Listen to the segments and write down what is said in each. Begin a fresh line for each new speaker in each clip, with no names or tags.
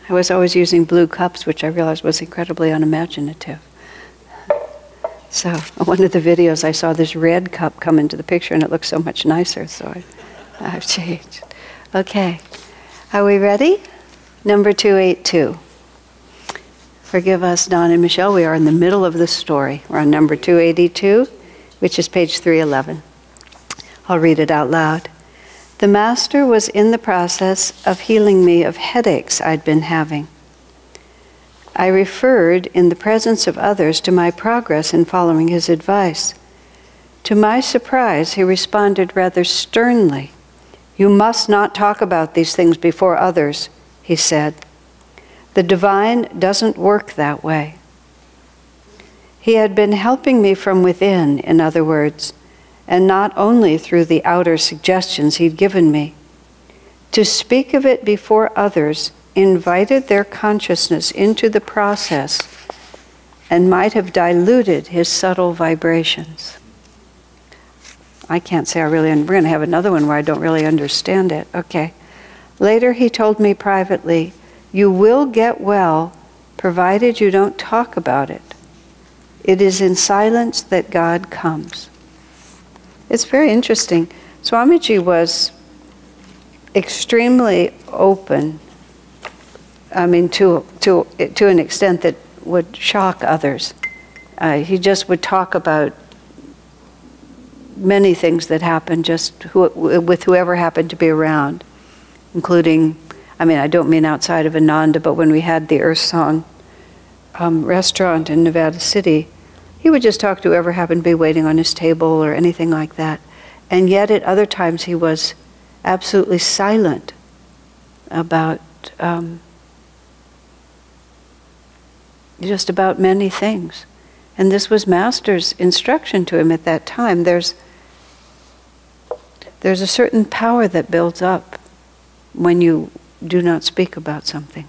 I was always using blue cups, which I realized was incredibly unimaginative. So on one of the videos, I saw this red cup come into the picture, and it looked so much nicer, so I've changed. Okay. Are we ready? Number 282. Forgive us, Don and Michelle, we are in the middle of the story. We're on number 282, which is page 311. I'll read it out loud. The Master was in the process of healing me of headaches I'd been having. I referred, in the presence of others, to my progress in following his advice. To my surprise, he responded rather sternly. "You must not talk about these things before others," he said. "The divine doesn't work that way." He had been helping me from within, in other words, and not only through the outer suggestions he'd given me. To speak of it before others invited their consciousness into the process and might have diluted his subtle vibrations. I can't say I really, we're going to have another one where I don't really understand it. Okay. Later he told me privately, "You will get well, provided you don't talk about it. It is in silence that God comes." It's very interesting. Swamiji was extremely open, I mean, to an extent that would shock others. He just would talk about many things that happened just with whoever happened to be around, including, I mean, I don't mean outside of Ananda, but when we had the Earth Song restaurant in Nevada City, he would just talk to whoever happened to be waiting on his table or anything like that. And yet at other times he was absolutely silent about just about many things. And this was Master's instruction to him at that time. There's a certain power that builds up when you do not speak about something.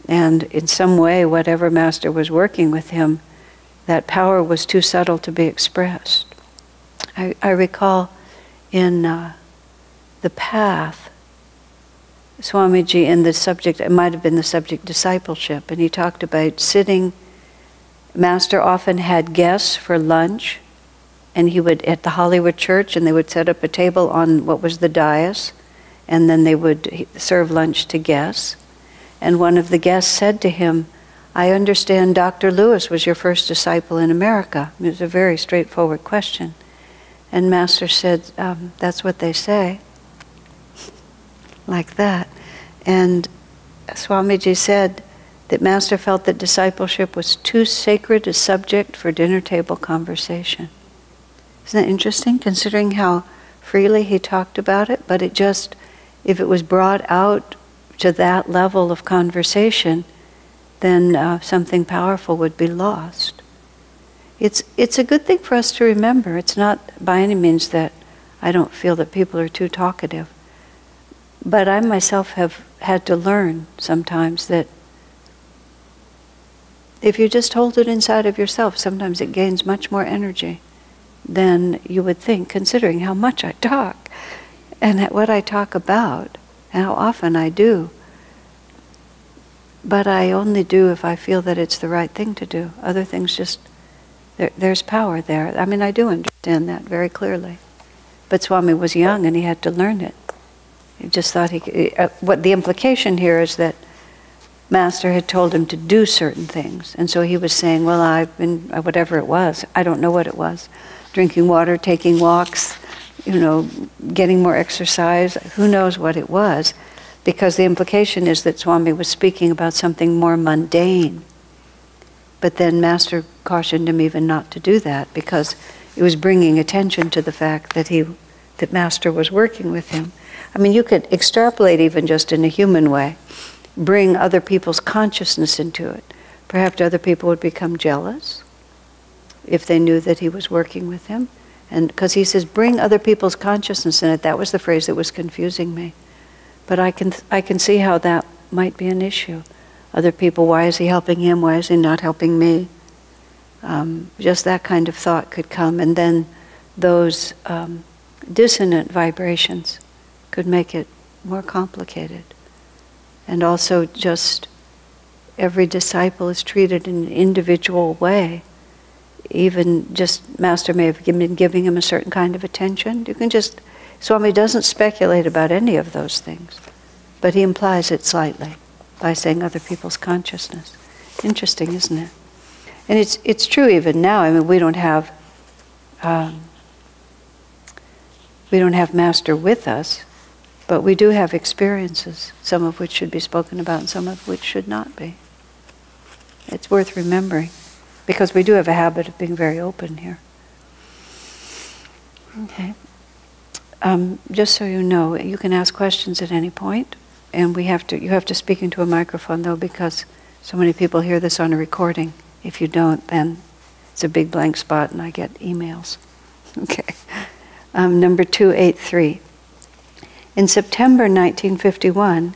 And in some way, whatever Master was working with him, that power was too subtle to be expressed. I recall in The Path, Swamiji, in the subject, it might have been the subject discipleship, and he talked about sitting. Master often had guests for lunch, and he would, at the Hollywood Church, and they would set up a table on what was the dais, and then they would serve lunch to guests. And one of the guests said to him, "I understand Dr. Lewis was your first disciple in America." It was a very straightforward question. And Master said, "That's what they say." Like that. And Swamiji said that Master felt that discipleship was too sacred a subject for dinner table conversation. Isn't that interesting, considering how freely he talked about it? But it just, if it was brought out to that level of conversation, then something powerful would be lost. It's a good thing for us to remember. It's not by any means that I don't feel that people are too talkative. But I myself have had to learn sometimes that if you just hold it inside of yourself, sometimes it gains much more energy than you would think, considering how much I talk and what I talk about and how often I do. But I only do if I feel that it's the right thing to do. Other things just, there's power there. I mean, I do understand that very clearly. But Swami was young and he had to learn it. He just thought he could, what the implication here is that Master had told him to do certain things. And so he was saying, well, I've been, whatever it was, I don't know what it was, drinking water, taking walks, you know, getting more exercise, who knows what it was. Because the implication is that Swami was speaking about something more mundane. But then Master cautioned him even not to do that, because it was bringing attention to the fact that that Master was working with him. I mean, you could extrapolate even just in a human way, bring other people's consciousness into it. Perhaps other people would become jealous if they knew that he was working with him. And because he says, bring other people's consciousness in it. That was the phrase that was confusing me. But I can see how that might be an issue. Other people, why is he helping him? Why is he not helping me? Just that kind of thought could come. And then those dissonant vibrations could make it more complicated. And also just every disciple is treated in an individual way. Even just Master may have been giving him a certain kind of attention. You can just, Swami doesn't speculate about any of those things, but he implies it slightly by saying other people's consciousness. Interesting, isn't it? And it's true even now. I mean, we don't have Master with us, but we do have experiences, some of which should be spoken about and some of which should not be. It's worth remembering, because we do have a habit of being very open here. Okay. Just so you know, you can ask questions at any point, and you have to speak into a microphone though, because so many people hear this on a recording. If you don't, then it's a big blank spot and I get emails. Okay. Number 283. In September 1951,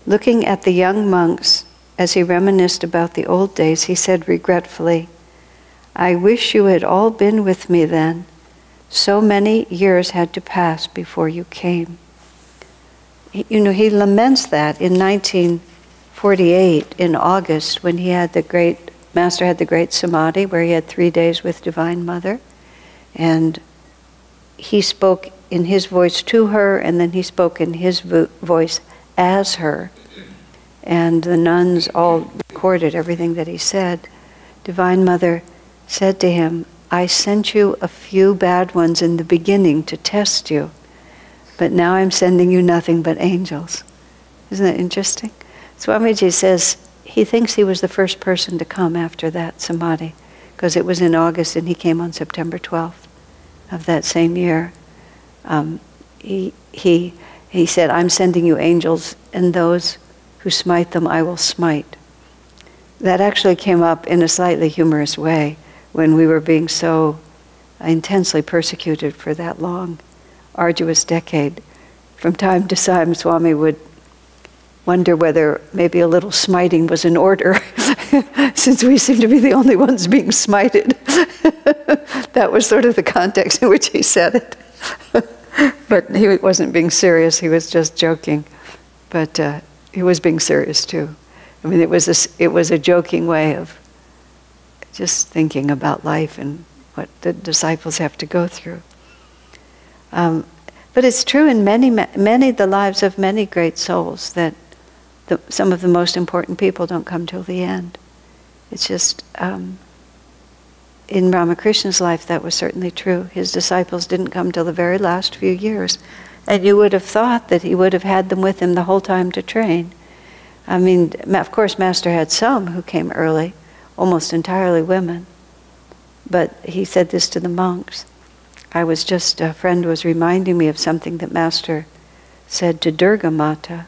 looking at the young monks as he reminisced about the old days, he said regretfully, "I wish you had all been with me then. So many years had to pass before you came." He laments that in 1948, in August, when Master had the great Samadhi, where he had 3 days with Divine Mother, and he spoke in his voice to her, and then he spoke in his voice as her. And the nuns all recorded everything that he said. Divine Mother said to him, "I sent you a few bad ones in the beginning to test you, but now I'm sending you nothing but angels." Isn't that interesting? Swamiji says he thinks he was the first person to come after that Samadhi, because it was in August and he came on September 12th of that same year. He said, "I'm sending you angels, and those who smite them I will smite." That actually came up in a slightly humorous way when we were being so intensely persecuted for that long, arduous decade. From time to time, Swami would wonder whether maybe a little smiting was in order, since we seem to be the only ones being smited. That was sort of the context in which he said it. But he wasn't being serious, he was just joking. But he was being serious too. I mean, it was a joking way of just thinking about life and what the disciples have to go through. But it's true in the lives of many great souls that some of the most important people don't come till the end. It's just, in Ramakrishna's life that was certainly true. His disciples didn't come till the very last few years. And you would have thought that he would have had them with him the whole time to train. I mean, of course Master had some who came early, almost entirely women. But he said this to the monks. A friend was reminding me of something that Master said to Durga Mata,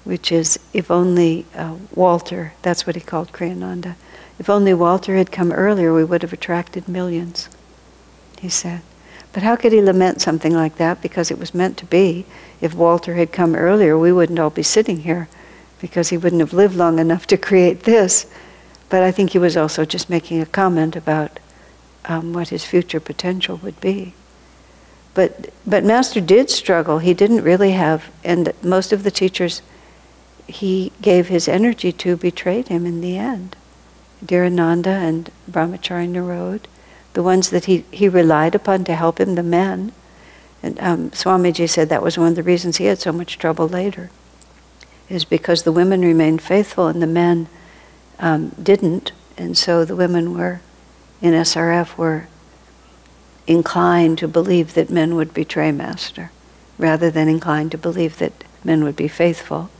which is, if only Walter, that's what he called Kriyananda, if only Walter had come earlier, we would have attracted millions, he said. But how could he lament something like that? Because it was meant to be. If Walter had come earlier, we wouldn't all be sitting here, because he wouldn't have lived long enough to create this. But I think he was also just making a comment about what his future potential would be. But Master did struggle. He didn't really have, and most of the teachers he gave his energy to betrayed him in the end. Dhirananda and Brahmachari Narod, the ones that he relied upon to help him, the men. And Swamiji said that was one of the reasons he had so much trouble later, is because the women remained faithful and the men didn't. And so the women in SRF were inclined to believe that men would betray Master, rather than inclined to believe that men would be faithful.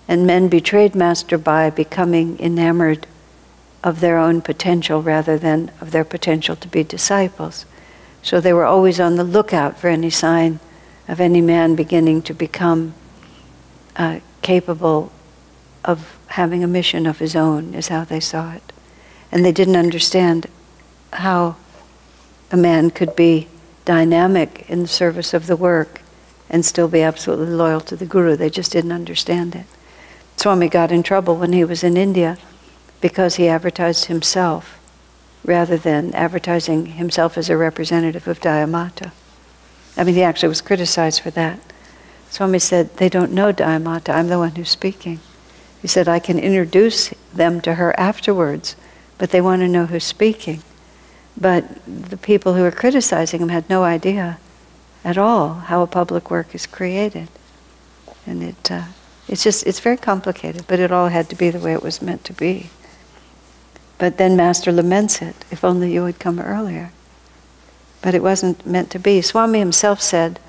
And men betrayed Master by becoming enamored of their own potential rather than of their potential to be disciples. So they were always on the lookout for any sign of any man beginning to become capable of having a mission of his own, is how they saw it. And they didn't understand how a man could be dynamic in the service of the work and still be absolutely loyal to the Guru. They just didn't understand it. Swami got in trouble when he was in India because he advertised himself rather than advertising himself as a representative of Dayamata. I mean, he actually was criticized for that. Swami said, "They don't know Dayamata, I'm the one who's speaking." He said, I can introduce them to her afterwards, but they want to know who's speaking. But the people who were criticizing him had no idea at all how a public work is created. And it's very complicated, but it all had to be the way it was meant to be. But then Master laments it, if only you had come earlier. But it wasn't meant to be. Swami himself said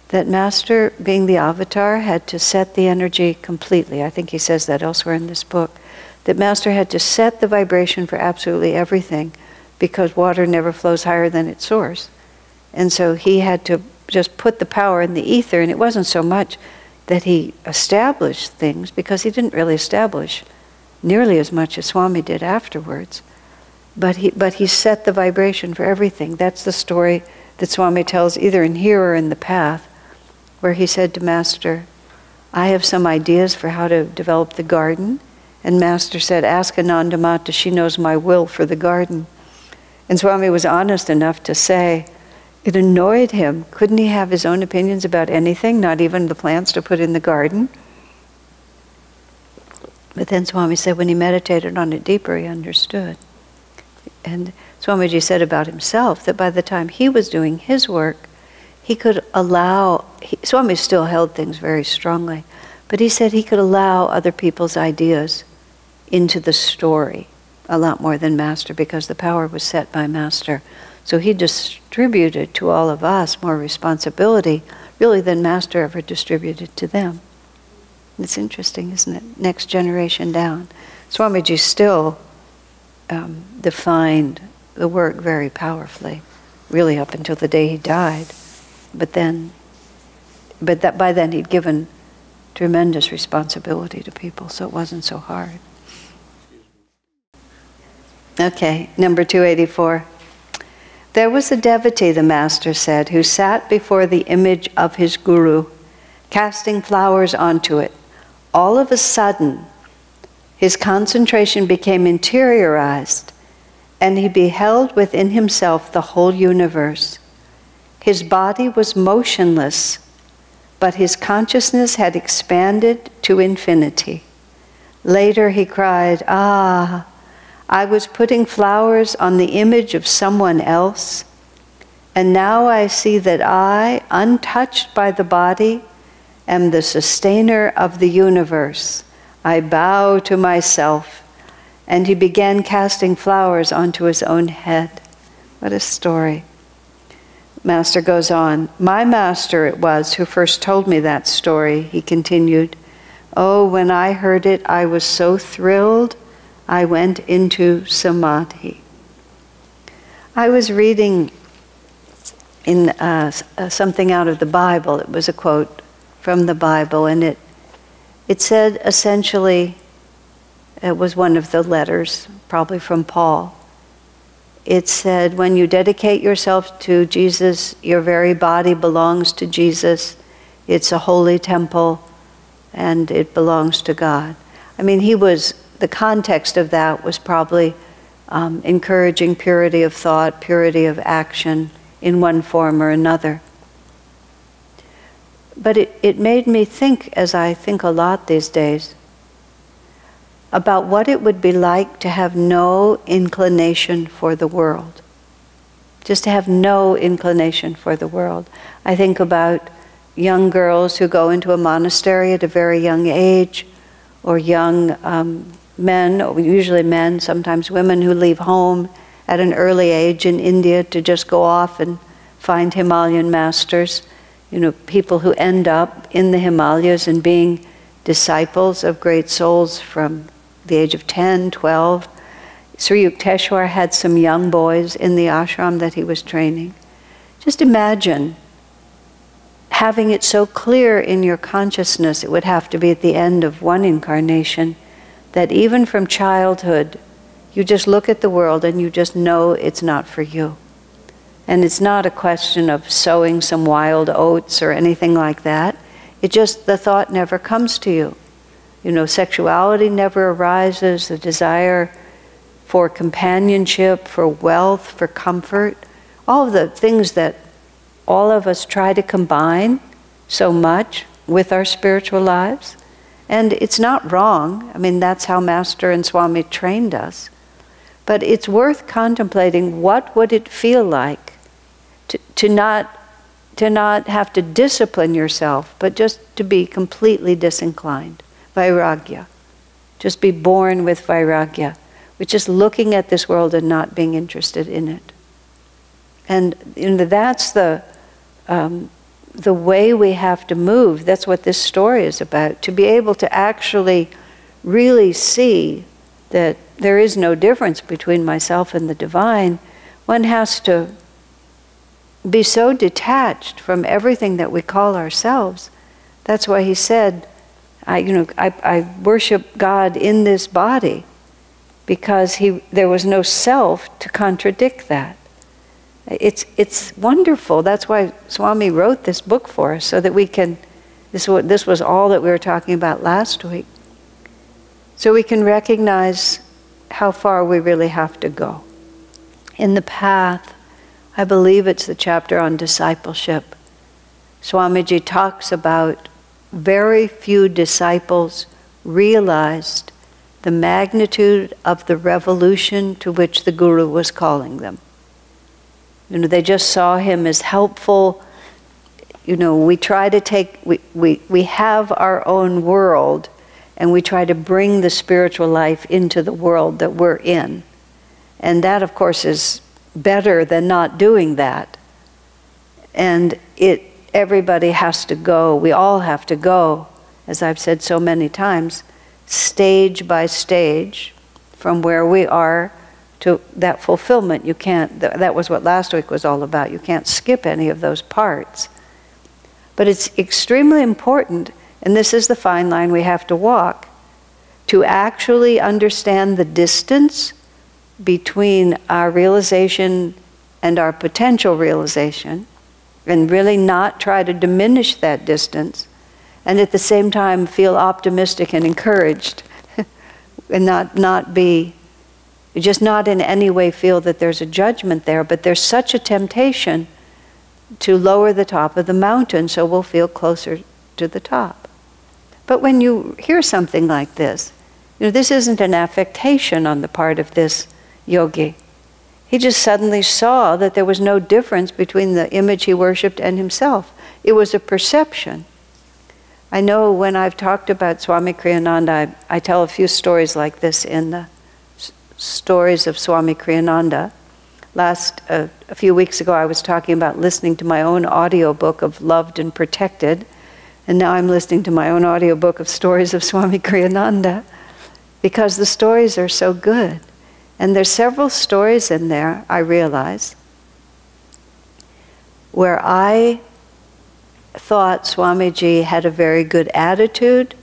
that Master, being the avatar, had to set the energy completely. I think he says that elsewhere in this book. That Master had to set the vibration for absolutely everything, because water never flows higher than its source. And so he had to just put the power in the ether, and it wasn't so much that he established things, because he didn't really establish nearly as much as Swami did afterwards. But he set the vibration for everything. That's the story that Swami tells either in Here or in The Path, where he said to Master, I have some ideas for how to develop the garden. And Master said, ask Anandamata, she knows my will for the garden. And Swami was honest enough to say, it annoyed him. Couldn't he have his own opinions about anything, not even the plants to put in the garden? But then Swami said when he meditated on it deeper, he understood. And Swamiji said about himself that by the time he was doing his work, he could allow, Swami still held things very strongly, but he said he could allow other people's ideas into the story a lot more than Master, because the power was set by Master. So he distributed to all of us more responsibility, really, than Master ever distributed to them. It's interesting, isn't it? Next generation down. Swamiji still defined the work very powerfully, really up until the day he died. But by then he'd given tremendous responsibility to people, so it wasn't so hard. Okay, number 284. There was a devotee, the Master said, who sat before the image of his guru, casting flowers onto it. All of a sudden, his concentration became interiorized, and he beheld within himself the whole universe. His body was motionless, but his consciousness had expanded to infinity. Later he cried, "Ah, I was putting flowers on the image of someone else, and now I see that I, untouched by the body, am the sustainer of the universe. I bow to myself." And he began casting flowers onto his own head. What a story. Master goes on, "My master it was who first told me that story," he continued. "Oh, when I heard it, I was so thrilled, I went into samadhi." I was reading in something out of the Bible. It was a quote from the Bible, and it said essentially, it was one of the letters, probably from Paul. It said, when you dedicate yourself to Jesus, your very body belongs to Jesus. It's a holy temple, and it belongs to God. I mean, the context of that was probably encouraging purity of thought, purity of action in one form or another. But it made me think, as I think a lot these days, about what it would be like to have no inclination for the world. Just to have no inclination for the world. I think about young girls who go into a monastery at a very young age, or young men, usually men, sometimes women, who leave home at an early age in India to just go off and find Himalayan masters. You know, people who end up in the Himalayas and being disciples of great souls from the age of 10, 12. Sri Yukteswar had some young boys in the ashram that he was training. Just imagine having it so clear in your consciousness, it would have to be at the end of one incarnation, that even from childhood, you just look at the world and you just know it's not for you. And it's not a question of sowing some wild oats or anything like that. It just, the thought never comes to you. You know, sexuality never arises, the desire for companionship, for wealth, for comfort, all of the things that all of us try to combine so much with our spiritual lives. And it's not wrong. I mean, that's how Master and Swami trained us. But it's worth contemplating, what would it feel like to not have to discipline yourself, but just to be completely disinclined. Vairagya. Just be born with vairagya, which is looking at this world and not being interested in it. And that's the way we have to move. That's what this story is about. To be able to actually really see that there is no difference between myself and the divine, one has to be so detached from everything that we call ourselves. That's why he said, I worship God in this body, because there was no self to contradict that. It's wonderful. That's why Swami wrote this book for us, so that we can, this was all that we were talking about last week, so we can recognize how far we really have to go. In the path, I believe it's the chapter on discipleship, Swamiji talks about very few disciples realized the magnitude of the revolution to which the Guru was calling them. They just saw him as helpful. We try to take, we have our own world, and we try to bring the spiritual life into the world that we're in. And that, of course, is better than not doing that. And everybody has to go, we all have to go, as I've said so many times, stage by stage, from where we are to that fulfillment. You can't, that was what last week was all about. You can't skip any of those parts. But it's extremely important, and this is the fine line we have to walk, to actually understand the distance between our realization and our potential realization, and really not try to diminish that distance, and at the same time feel optimistic and encouraged, and not in any way feel that there's a judgment there, but there's such a temptation to lower the top of the mountain so we'll feel closer to the top. But when you hear something like this, this isn't an affectation on the part of this yogi. He just suddenly saw that there was no difference between the image he worshipped and himself. It was a perception. I know when I've talked about Swami Kriyananda, I tell a few stories like this in the stories of Swami Kriyananda. A few weeks ago, I was talking about listening to my own audiobook of Loved and Protected, and now I'm listening to my own audiobook of stories of Swami Kriyananda, because the stories are so good. And there's several stories in there, I realize, where I thought Swamiji had a very good attitude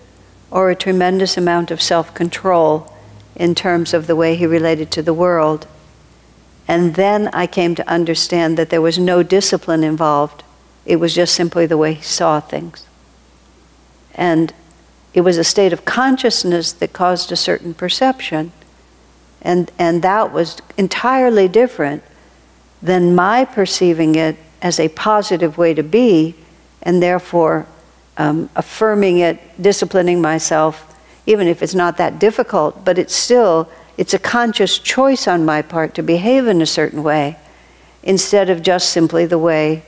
or a tremendous amount of self-control in terms of the way he related to the world. And then I came to understand that there was no discipline involved. It was just simply the way he saw things. And it was a state of consciousness that caused a certain perception. And that was entirely different than my perceiving it as a positive way to be, and therefore affirming it, disciplining myself, even if it's not that difficult, but it's a conscious choice on my part to behave in a certain way, instead of just simply the way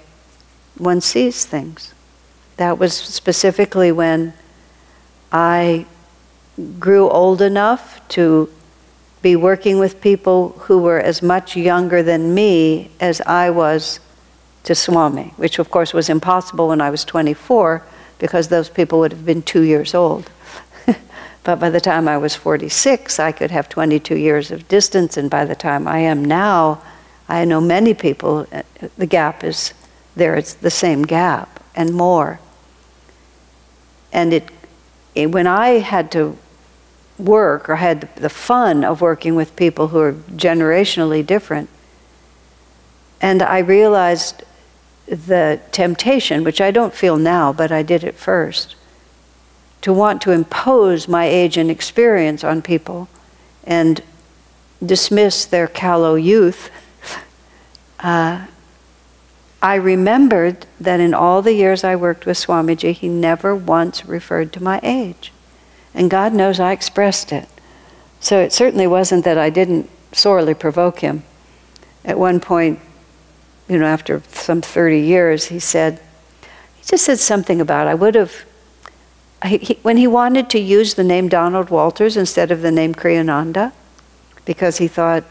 one sees things. That was specifically when I grew old enough to be working with people who were as much younger than me as I was to Swami, which of course was impossible when I was 24, because those people would have been 2 years old. But by the time I was 46, I could have 22 years of distance, and by the time I am now, I know many people, the gap is there, it's the same gap and more. And when I had to work, or had the fun of working with people who are generationally different, and I realized the temptation, which I don't feel now, but I did at first, to want to impose my age and experience on people and dismiss their callow youth. I remembered that in all the years I worked with Swamiji, he never once referred to my age. And God knows I expressed it. So it certainly wasn't that I didn't sorely provoke him. At one point, you know, after some 30 years, he just said something about, I would have, when he wanted to use the name Donald Walters instead of the name Kriyananda, because he thought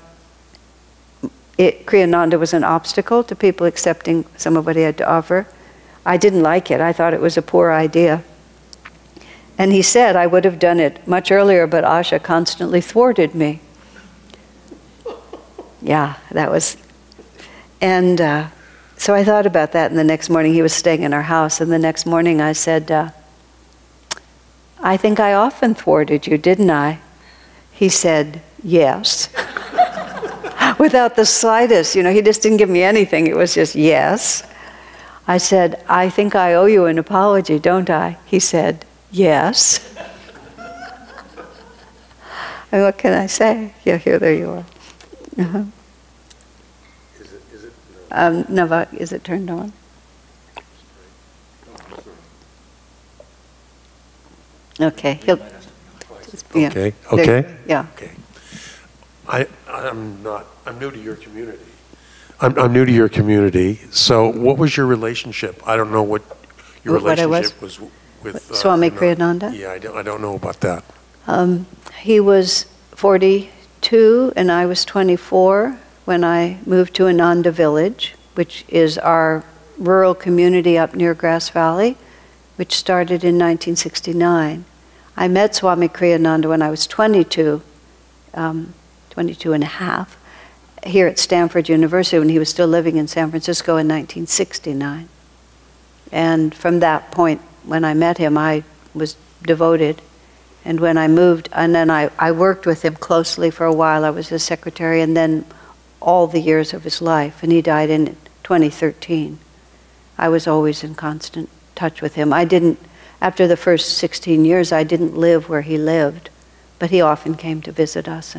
Kriyananda was an obstacle to people accepting some of what he had to offer, I didn't like it. I thought it was a poor idea. And he said, I would have done it much earlier, but Asha constantly thwarted me. Yeah, that was... And so I thought about that, and the next morning he was staying in our house, and the next morning I said, I think I often thwarted you, didn't I? He said, yes. Without the slightest, you know, he just didn't give me anything, it was just yes. I said, I think I owe you an apology, don't I? He said, yes. I mean, what can I say? Yeah, here, there you are. Uh-huh. Nava, is it turned on? Okay. Yeah.
Okay. Okay.
Yeah.
Okay. I'm new to your community. I'm new to your community. So, what was your relationship? I don't know what your relationship was with
Swami Kriyananda.
Yeah, I don't know about that.
He was 42 and I was 24 when I moved to Ananda village, which is our rural community up near Grass Valley, which started in 1969. I met Swami Kriyananda when I was 22 and a half, here at Stanford University when he was still living in San Francisco in 1969. And from that point, when I met him, I was devoted. And when I moved, and then I worked with him closely for a while. I was his secretary, and then all the years of his life. And he died in 2013. I was always in constant touch with him. I didn't, after the first 16 years, I didn't live where he lived, but he often came to visit us.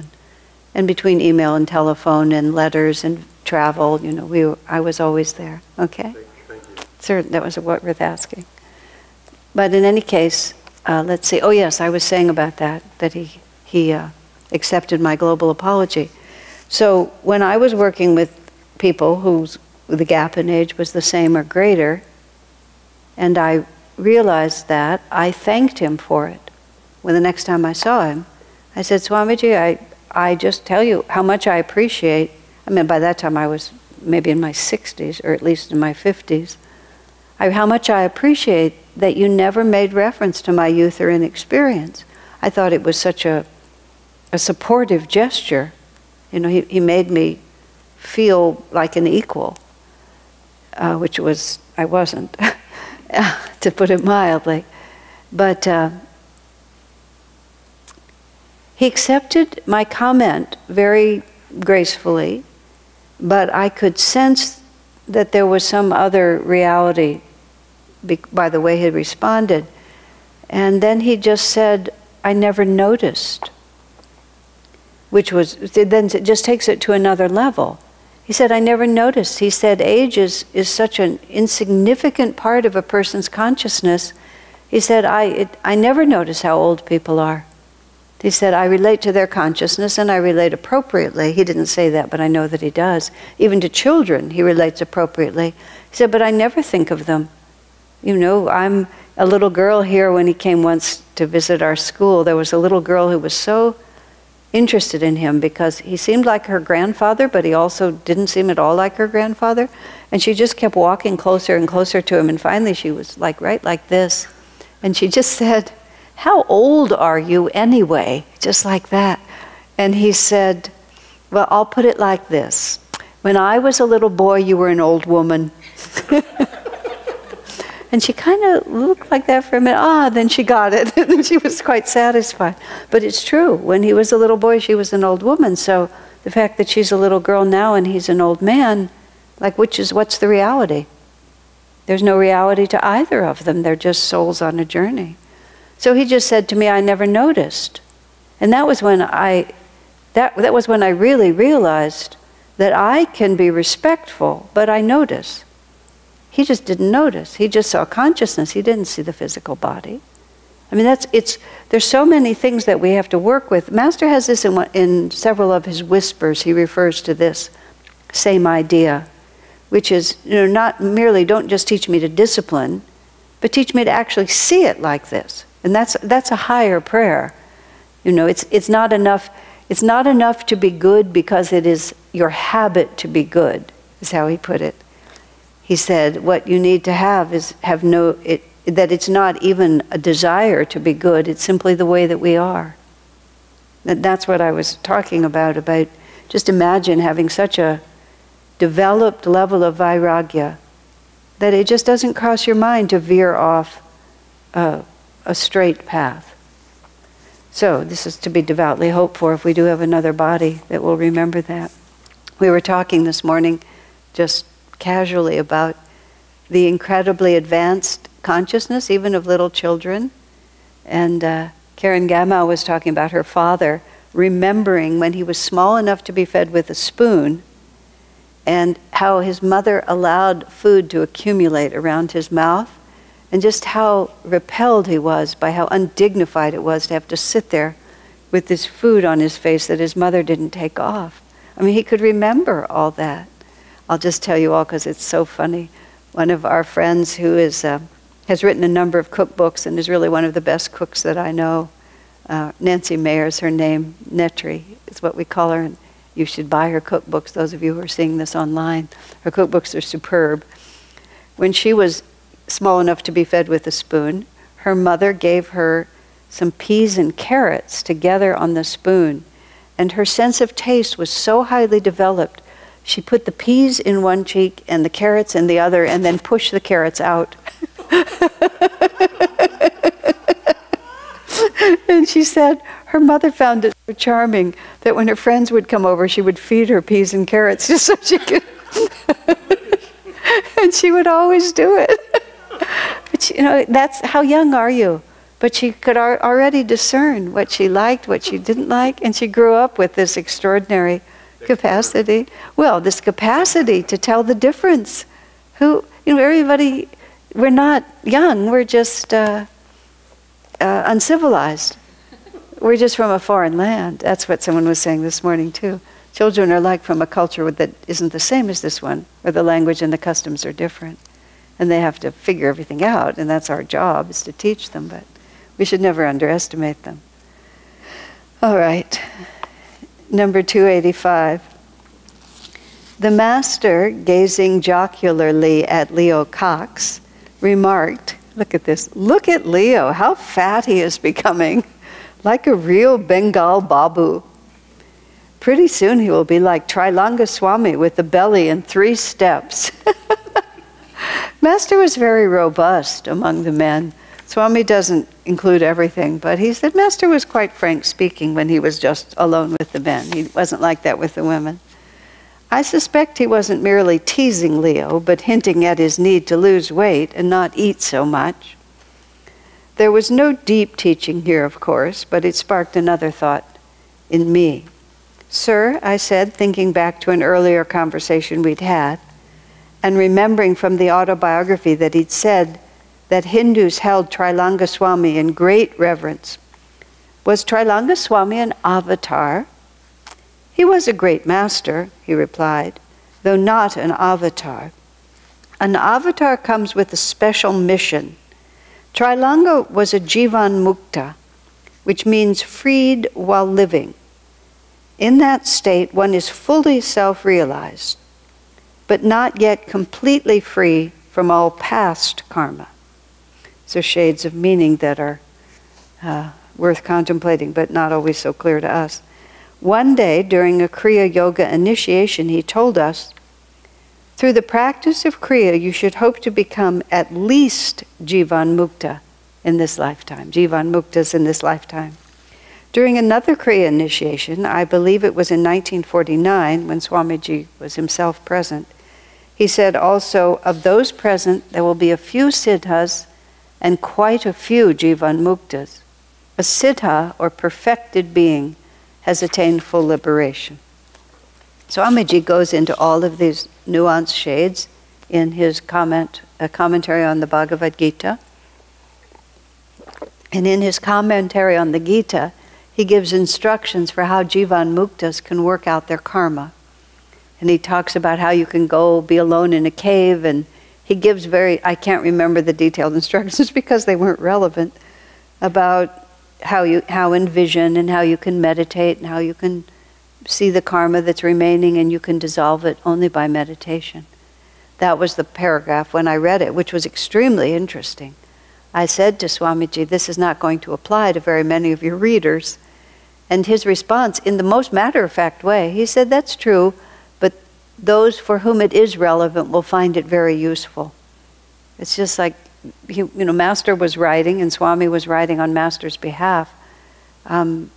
And between email and telephone and letters and travel, you know, I was always there. Okay?
Thank you.
Sir, that was what worth asking. But in any case, let's see. Oh yes, I was saying about that he accepted my global apology. So when I was working with people whose the gap in age was the same or greater, and I realized that, I thanked him for it. When the next time I saw him, I said, Swamiji, I just tell you how much I appreciate, I mean, by that time I was maybe in my 60s, or at least in my 50s, how much I appreciate that you never made reference to my youth or inexperience. I thought it was such a supportive gesture. You know, he made me feel like an equal, which was, I wasn't, to put it mildly. But he accepted my comment very gracefully, but I could sense that there was some other reality by the way he responded. And then he just said, I never noticed. Which was, then it just takes it to another level. He said, I never noticed. He said, age is such an insignificant part of a person's consciousness. He said, I never notice how old people are. He said, I relate to their consciousness and I relate appropriately. He didn't say that, but I know that he does. Even to children, he relates appropriately. He said, but I never think of them. You know, I'm a little girl here when he came once to visit our school. There was a little girl who was so interested in him because he seemed like her grandfather, but he also didn't seem at all like her grandfather. And she just kept walking closer and closer to him. And finally she was like right like this. And she just said, how old are you anyway? Just like that. And he said, well, I'll put it like this. When I was a little boy, you were an old woman. And she kind of looked like that for a minute. Then she got it. And she was quite satisfied. But it's true. When he was a little boy, she was an old woman. So the fact that she's a little girl now and he's an old man, like what's the reality? There's no reality to either of them. They're just souls on a journey. So he just said to me, I never noticed. And that was when that was when I really realized that I can be respectful, but I notice. He just didn't notice. He just saw consciousness. He didn't see the physical body. I mean, there's so many things that we have to work with. Master has this in several of his whispers. He refers to this same idea, which is, not merely don't just teach me to discipline, but teach me to actually see it like this. And that's a higher prayer. It's not enough. It's not enough to be good because it is your habit to be good, is how he put it. He said, what you need to have is that it's not even a desire to be good, it's simply the way that we are. That's what I was talking about just imagine having such a developed level of vairagya that it just doesn't cross your mind to veer off a straight path. So this is to be devoutly hoped for if we do have another body that will remember that. We were talking this morning just casually about the incredibly advanced consciousness, even of little children. And Karen Gamau was talking about her father remembering when he was small enough to be fed with a spoon and how his mother allowed food to accumulate around his mouth, and just how repelled he was by how undignified it was to have to sit there with this food on his face that his mother didn't take off. I mean, he could remember all that. I'll just tell you all because it's so funny. One of our friends who has written a number of cookbooks and is really one of the best cooks that I know, Nancy Mayer is her name, Netri is what we call her, and you should buy her cookbooks, those of you who are seeing this online. Her cookbooks are superb. When she was small enough to be fed with a spoon, her mother gave her some peas and carrots together on the spoon, and her sense of taste was so highly developed, she put the peas in one cheek and the carrots in the other, and then pushed the carrots out. And she said her mother found it so charming that when her friends would come over, she would feed her peas and carrots just so she could. And she would always do it. But that's how young are you? But she could already discern what she liked, what she didn't like, and she grew up with this extraordinary capacity. Well, this capacity to tell the difference. Everybody, we're not young, we're just uncivilized. We're just from a foreign land. That's what someone was saying this morning too. Children are like from a culture that isn't the same as this one, where the language and the customs are different. And they have to figure everything out, and that's our job, is to teach them, but we should never underestimate them. All right, number 285. The master, gazing jocularly at Leo Cox, remarked, look at this, look at Leo, how fat he is becoming, like a real Bengal babu. Pretty soon he will be like Nayaswami with the belly in 3 steps. Master was very robust among the men. Swami doesn't include everything, but he said Master was quite frank speaking when he was just alone with the men. He wasn't like that with the women. I suspect he wasn't merely teasing Leo, but hinting at his need to lose weight and not eat so much. There was no deep teaching here, of course, but it sparked another thought in me. Sir, I said, thinking back to an earlier conversation we'd had, and remembering from the autobiography that he'd said that Hindus held Nayaswami in great reverence. Was Nayaswami an avatar? He was a great master, he replied, though not an avatar. An avatar comes with a special mission. Trailanga was a jivan mukta, which means freed while living. In that state, one is fully self-realized, but not yet completely free from all past karma. So shades of meaning that are worth contemplating, but not always so clear to us. One day, during a Kriya Yoga initiation, he told us, through the practice of Kriya, you should hope to become at least Jivan Mukta in this lifetime. Jivan Muktas in this lifetime. During another Kriya initiation, I believe it was in 1949, when Swamiji was himself present, he said also, of those present, there will be a few siddhas and quite a few Jivan Muktas. A siddha, or perfected being, has attained full liberation. Swamiji goes into all of these nuanced shades in his commentary on the Bhagavad Gita. And in his commentary on the Gita, he gives instructions for how Jivan Muktas can work out their karma. And he talks about how you can go be alone in a cave, and he gives I can't remember the detailed instructions because they weren't relevant, about how envision and how you can meditate and how you can see the karma that's remaining and you can dissolve it only by meditation. That was the paragraph when I read it, which was extremely interesting. I said to Swamiji, this is not going to apply to very many of your readers. And his response, in the most matter-of-fact way, he said, that's true, but those for whom it is relevant will find it very useful. It's just like, Master was writing, and Swami was writing on Master's behalf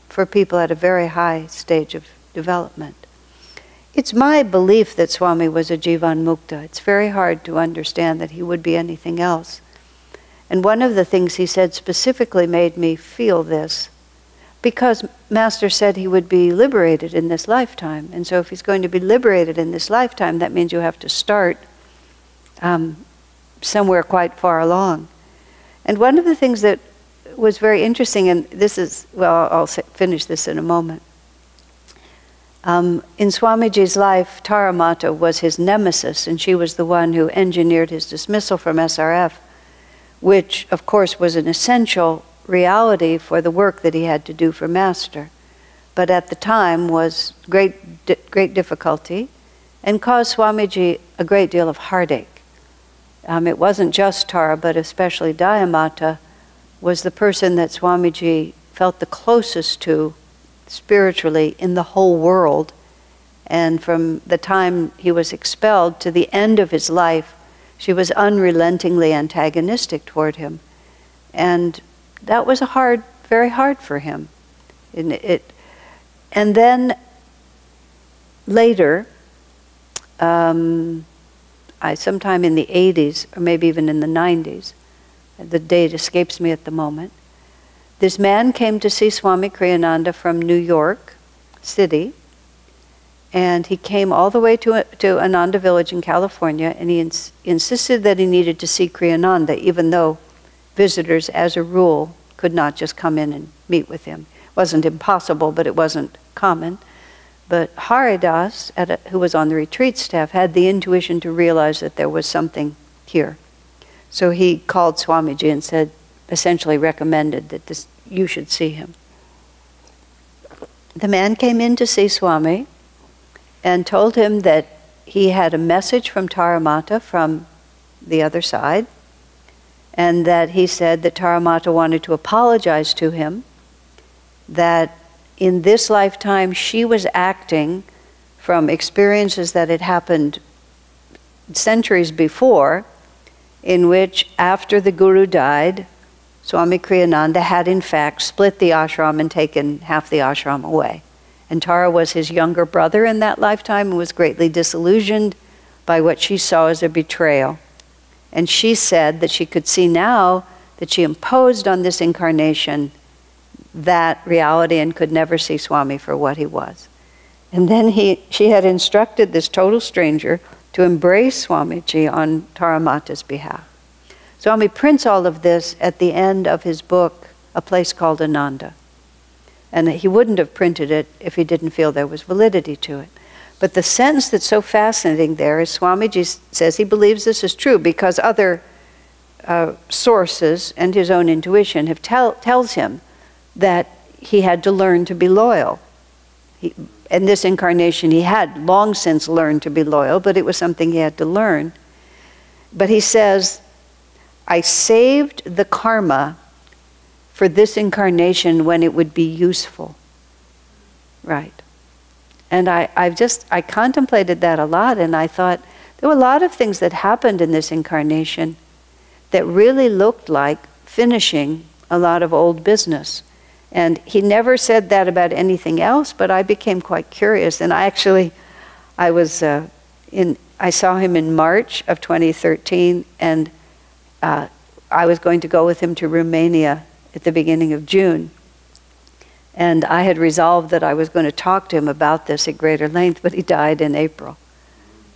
for people at a very high stage of development. It's my belief that Swami was a Jivan Mukta. It's very hard to understand that he would be anything else. And one of the things he said specifically made me feel this, because Master said he would be liberated in this lifetime. And so if he's going to be liberated in this lifetime, that means you have to start somewhere quite far along. And one of the things that was very interesting, and this is, well, I'll finish this in a moment. In Swamiji's life, Taramata was his nemesis, and she was the one who engineered his dismissal from SRF, which, of course, was an essential reality for the work that he had to do for Master, but at the time was great difficulty and caused Swamiji a great deal of heartache. It wasn't just Tara, but especially Dayamata was the person that Swamiji felt the closest to spiritually in the whole world. And from the time he was expelled to the end of his life, she was unrelentingly antagonistic toward him. And that was very hard for him. And then later, sometime in the 80s, or maybe even in the 90s, the date escapes me at the moment, this man came to see Swami Kriyananda from New York City, and he came all the way to Ananda Village in California, and he insisted that he needed to see Kriyananda, even though visitors, as a rule, could not just come in and meet with him. It wasn't impossible, but it wasn't common. But Haridas, who was on the retreat staff, had the intuition to realize that there was something here. So he called Swamiji and said, essentially recommended that you should see him. The man came in to see Swami and told him that he had a message from Taramata from the other side, and that he said that Taramata wanted to apologize to him, that in this lifetime she was acting from experiences that had happened centuries before, in which after the Guru died, Swami Kriyananda had in fact split the ashram and taken half the ashram away. And Tara was his younger brother in that lifetime and was greatly disillusioned by what she saw as a betrayal. And she said that she could see now that she imposed on this incarnation that reality and could never see Swami for what he was. And then she had instructed this total stranger to embrace Swamiji on Taramata's behalf. Swami prints all of this at the end of his book, A Place Called Ananda. And he wouldn't have printed it if he didn't feel there was validity to it. But the sentence that's so fascinating there is Swamiji says he believes this is true because other sources and his own intuition tells him that he had to learn to be loyal. In this incarnation, he had long since learned to be loyal, but it was something he had to learn. But he says, I saved the karma for this incarnation when it would be useful. Right. And I contemplated that a lot, and I thought there were a lot of things that happened in this incarnation that really looked like finishing a lot of old business. And he never said that about anything else, but I became quite curious. And I saw him in March of 2013, and I was going to go with him to Romania at the beginning of June. And I had resolved that I was going to talk to him about this at greater length, but he died in April.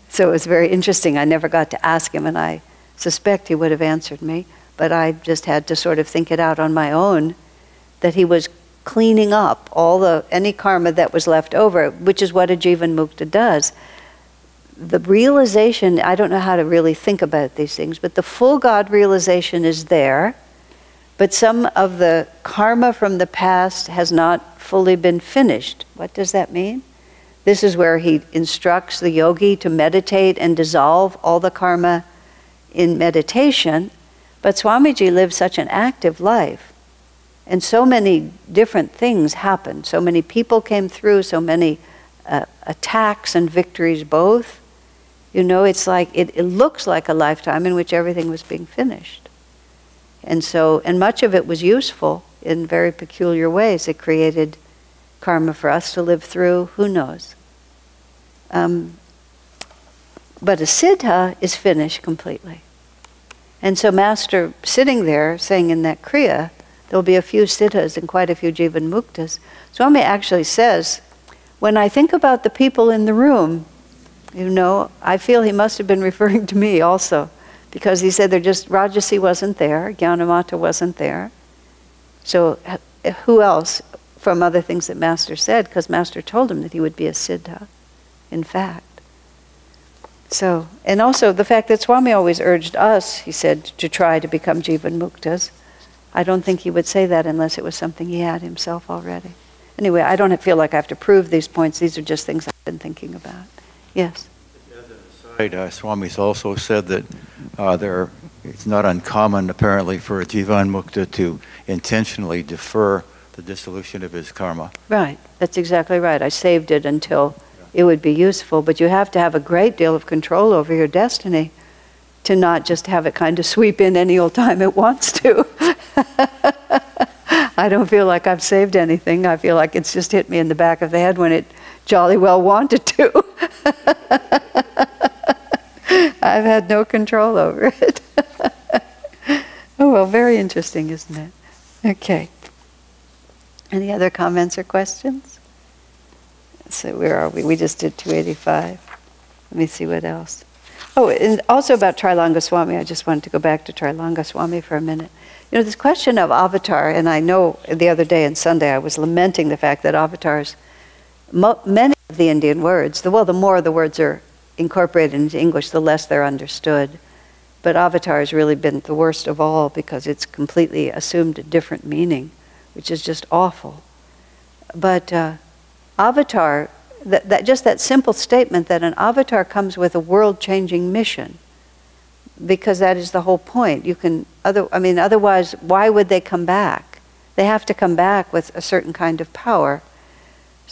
So it was very interesting. I never got to ask him, and I suspect he would have answered me. but I just had to sort of think it out on my own, that he was cleaning up any karma that was left over, which is what a Jivan Mukta does. The realization, I don't know how to really think about these things, but the full God realization is there, but some of the karma from the past has not fully been finished. What does that mean? This is where he instructs the yogi to meditate and dissolve all the karma in meditation. But Swamiji lived such an active life, and so many different things happened. So many people came through, so many attacks and victories both. You know, it's like, it looks like a lifetime in which everything was being finished. And much of it was useful in very peculiar ways. It created karma for us to live through, who knows. But a siddha is finished completely. And so Master, sitting there, saying in that kriya, there'll be a few siddhas and quite a few jivan muktas. Swami actually says, when I think about the people in the room, you know, I feel he must have been referring to me also, because he said Rajasi wasn't there, Jnanamata wasn't there. So who else from other things that Master said, because Master told him that he would be a siddha, in fact. So, and also the fact that Swami always urged us, he said, to try to become jivan muktas. I don't think he would say that unless it was something he had himself already. Anyway, I don't feel like I have to prove these points. These are just things I've been thinking about. Yes?
As an aside, Swami's also said that it's not uncommon, apparently, for a jivan mukta to intentionally defer the dissolution of his karma.
Right. That's exactly right. I saved it until it would be useful, but you have to have a great deal of control over your destiny to not just have it kind of sweep in any old time it wants to. I don't feel like I've saved anything. I feel like it's just hit me in the back of the head when it jolly well wanted to. I've had no control over it. Oh, well, very interesting, isn't it? Okay. Any other comments or questions? So where are we? We just did 285. Let me see what else. Oh, and also about Trilanga Swami. I just wanted to go back to Trilanga Swami for a minute. You know, this question of avatar, and I know the other day on Sunday I was lamenting the fact that avatars, many of the Indian words, the more the words are incorporated into English, the less they're understood. But avatar has really been the worst of all because it's completely assumed a different meaning, which is just awful. But avatar, just that simple statement that an avatar comes with a world-changing mission, because that is the whole point. Otherwise, why would they come back? They have to come back with a certain kind of power.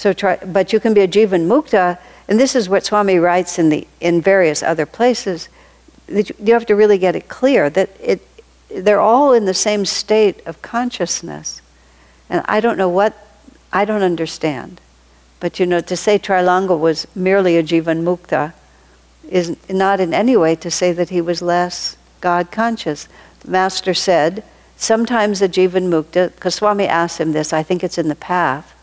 But you can be a jivan mukta, and this is what Swami writes in various other places. That you have to really get it clear that they're all in the same state of consciousness, and I don't understand. But you know, to say Trilanga was merely a jivan mukta is not in any way to say that he was less God conscious. Master said, sometimes a jivan mukta, because Swami asked him this, I think it's in the path,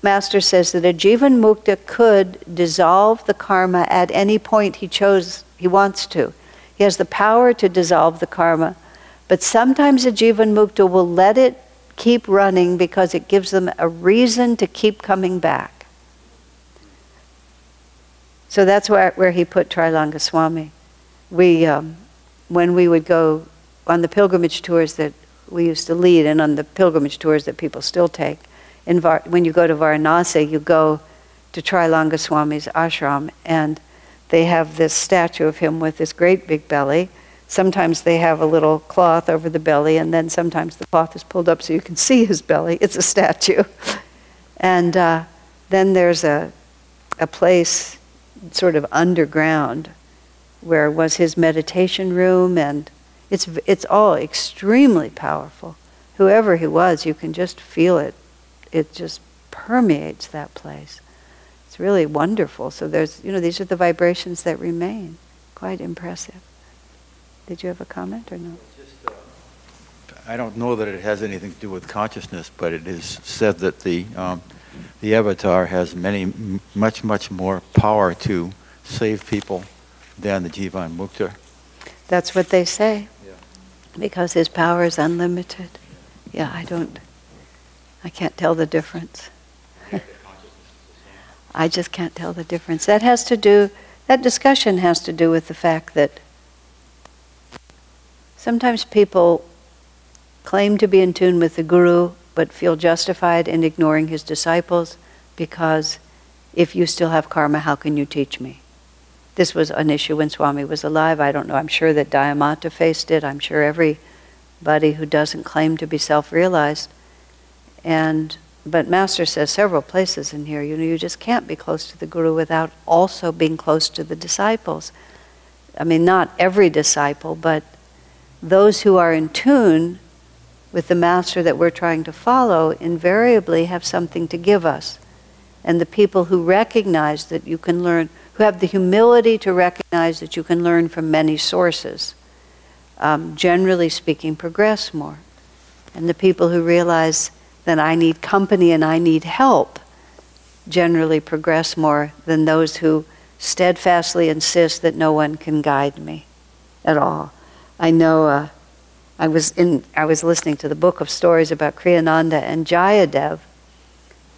Master says that a jivan mukta could dissolve the karma at any point he wants to. He has the power to dissolve the karma, but sometimes a jivan mukta will let it keep running because it gives them a reason to keep coming back. So that's where he put Trilanga Swami. When we would go on the pilgrimage tours that we used to lead, and on the pilgrimage tours that people still take, when you go to Varanasi, you go to Trilanga Swami's ashram, and they have this statue of him with this great big belly. Sometimes they have a little cloth over the belly, and then sometimes the cloth is pulled up so you can see his belly. It's a statue. And then there's a place sort of underground where was his meditation room, and it's all extremely powerful. Whoever he was, you can just feel it. It just permeates that place. It's really wonderful. So these are the vibrations that remain. Quite impressive. Did you have a comment or no?
I don't know that it has anything to do with consciousness, but it is said that the avatar has much more power to save people than the jivan mukta.
That's what they say. Yeah. Because his power is unlimited. Yeah, I can't tell the difference. I just can't tell the difference. That discussion has to do with the fact that sometimes people claim to be in tune with the Guru, but feel justified in ignoring his disciples because if you still have karma, how can you teach me? This was an issue when Swami was alive. I don't know. I'm sure that Dayamata faced it. I'm sure everybody who doesn't claim to be self-realized. But Master says several places in here, you just can't be close to the Guru without also being close to the disciples. I mean, not every disciple, but those who are in tune with the Master that we're trying to follow invariably have something to give us. And the people who recognize that you can learn, who have the humility to recognize that you can learn from many sources, generally speaking, progress more. And the people who realize that I need company and I need help generally progress more than those who steadfastly insist that no one can guide me at all. I know I was listening to the book of stories about Kriyananda and Jayadev,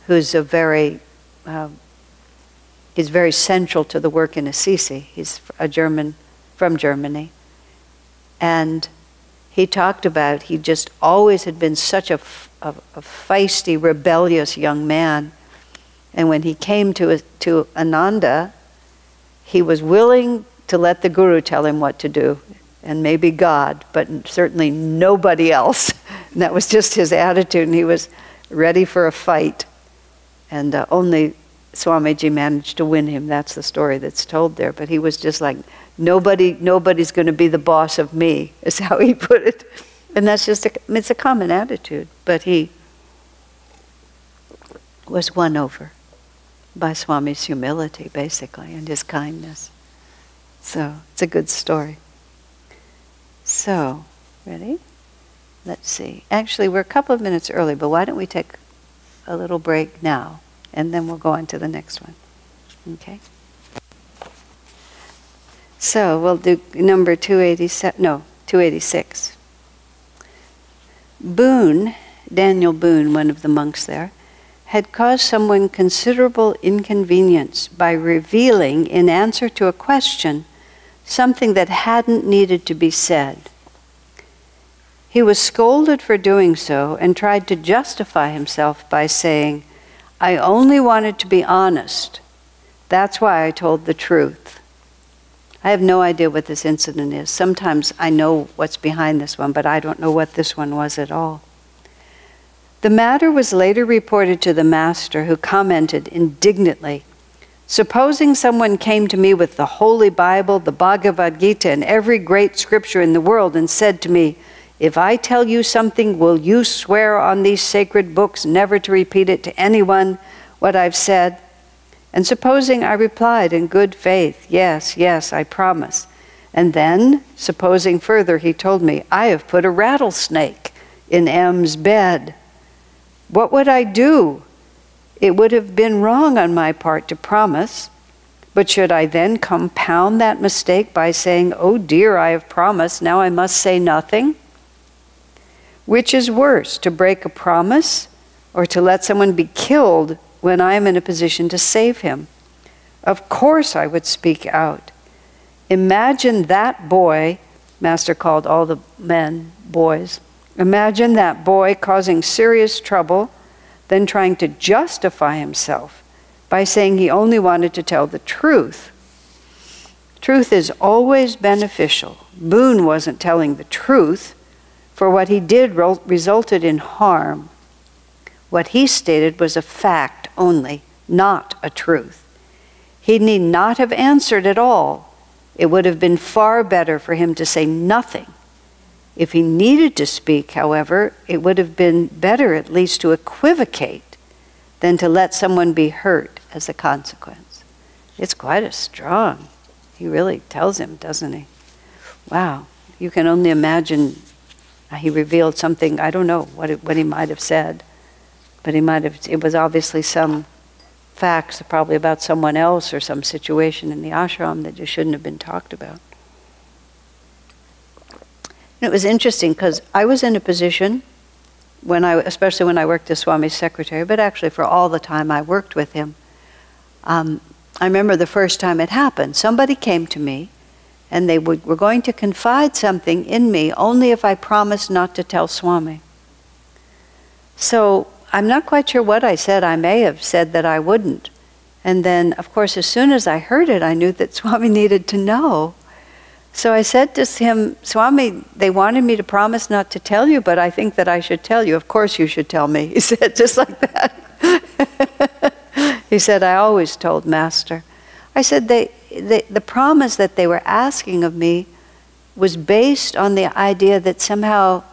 who's he's very central to the work in Assisi. He's from Germany. And he talked about, he just always had been such a feisty, rebellious young man. And when he came to Ananda, he was willing to let the Guru tell him what to do, and maybe God, but certainly nobody else. And that was just his attitude, and he was ready for a fight. And only Swamiji managed to win him. That's the story that's told there. But he was just like, nobody's going to be the boss of me, is how he put it. And that's just, it's a common attitude. But he was won over by Swami's humility, basically, and his kindness. So, it's a good story. So, ready? Let's see. Actually, we're a couple of minutes early, but why don't we take a little break now, and then we'll go on to the next one. Okay? So, we'll do number 286. Boone, Daniel Boone, one of the monks there, had caused someone considerable inconvenience by revealing, in answer to a question, something that hadn't needed to be said. He was scolded for doing so and tried to justify himself by saying, "I only wanted to be honest. That's why I told the truth." I have no idea what this incident is. Sometimes I know what's behind this one, but I don't know what this one was at all. The matter was later reported to the Master, who commented indignantly, "Supposing someone came to me with the Holy Bible, the Bhagavad Gita, and every great scripture in the world and said to me, 'If I tell you something, will you swear on these sacred books never to repeat it to anyone what I've said?' And supposing I replied in good faith, 'Yes, yes, I promise.' And then, supposing further he told me, 'I have put a rattlesnake in M's bed,' what would I do? It would have been wrong on my part to promise, but should I then compound that mistake by saying, 'Oh dear, I have promised, now I must say nothing'? Which is worse, to break a promise or to let someone be killed when I am in a position to save him? Of course I would speak out. Imagine that boy," Master called all the men boys, "imagine that boy causing serious trouble, then trying to justify himself by saying he only wanted to tell the truth. Truth is always beneficial. Boone wasn't telling the truth, for what he did resulted in harm. What he stated was a fact only, not a truth. He need not have answered at all. It would have been far better for him to say nothing. If he needed to speak, however, it would have been better at least to equivocate than to let someone be hurt as a consequence." It's quite a strong. He really tells him, doesn't he? Wow. You can only imagine. He revealed something, I don't know what he might have said, but it was obviously some facts probably about someone else or some situation in the ashram that just shouldn't have been talked about. It was interesting because I was in a position, especially when I worked as Swami's secretary, but actually for all the time I worked with him. I remember the first time it happened. Somebody came to me and they were going to confide something in me only if I promised not to tell Swami. So I'm not quite sure what I said. I may have said that I wouldn't. And then, of course, as soon as I heard it, I knew that Swami needed to know. So I said to him, Swami, they wanted me to promise not to tell you, but I think that I should tell you. Of course you should tell me, he said, just like that. He said, I always told Master. I said, the promise that they were asking of me was based on the idea that somehow,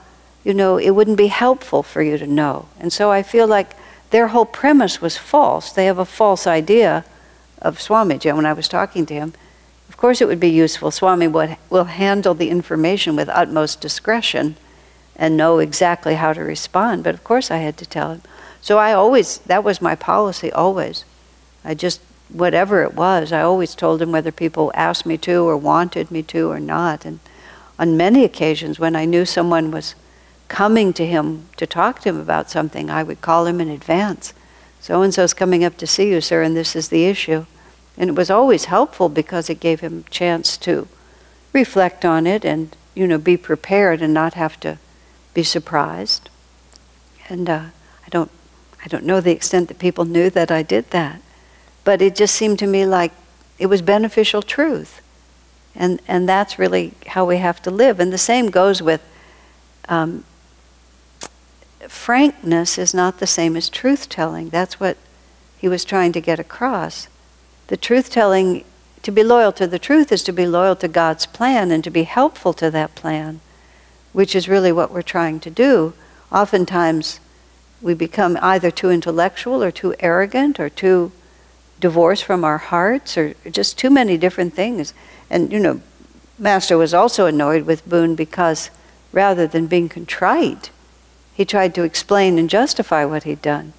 it wouldn't be helpful for you to know. And so I feel like their whole premise was false. They have a false idea of Swamiji. When I was talking to him, of course it would be useful. Swami will handle the information with utmost discretion and know exactly how to respond. But of course I had to tell him. So that was my policy always. Whatever it was, I always told him whether people asked me to or wanted me to or not. And on many occasions when I knew someone was coming to him to talk to him about something, I would call him in advance. So-and-so's coming up to see you, sir, and this is the issue. And it was always helpful because it gave him a chance to reflect on it and, be prepared and not have to be surprised. And I don't know the extent that people knew that I did that. But it just seemed to me like it was beneficial truth. And that's really how we have to live. And the same goes with frankness is not the same as truth-telling. That's what he was trying to get across. The truth-telling, to be loyal to the truth is to be loyal to God's plan and to be helpful to that plan, which is really what we're trying to do. Oftentimes, we become either too intellectual or too arrogant or too divorced from our hearts or just too many different things. And, Master was also annoyed with Boone because rather than being contrite, he tried to explain and justify what he'd done,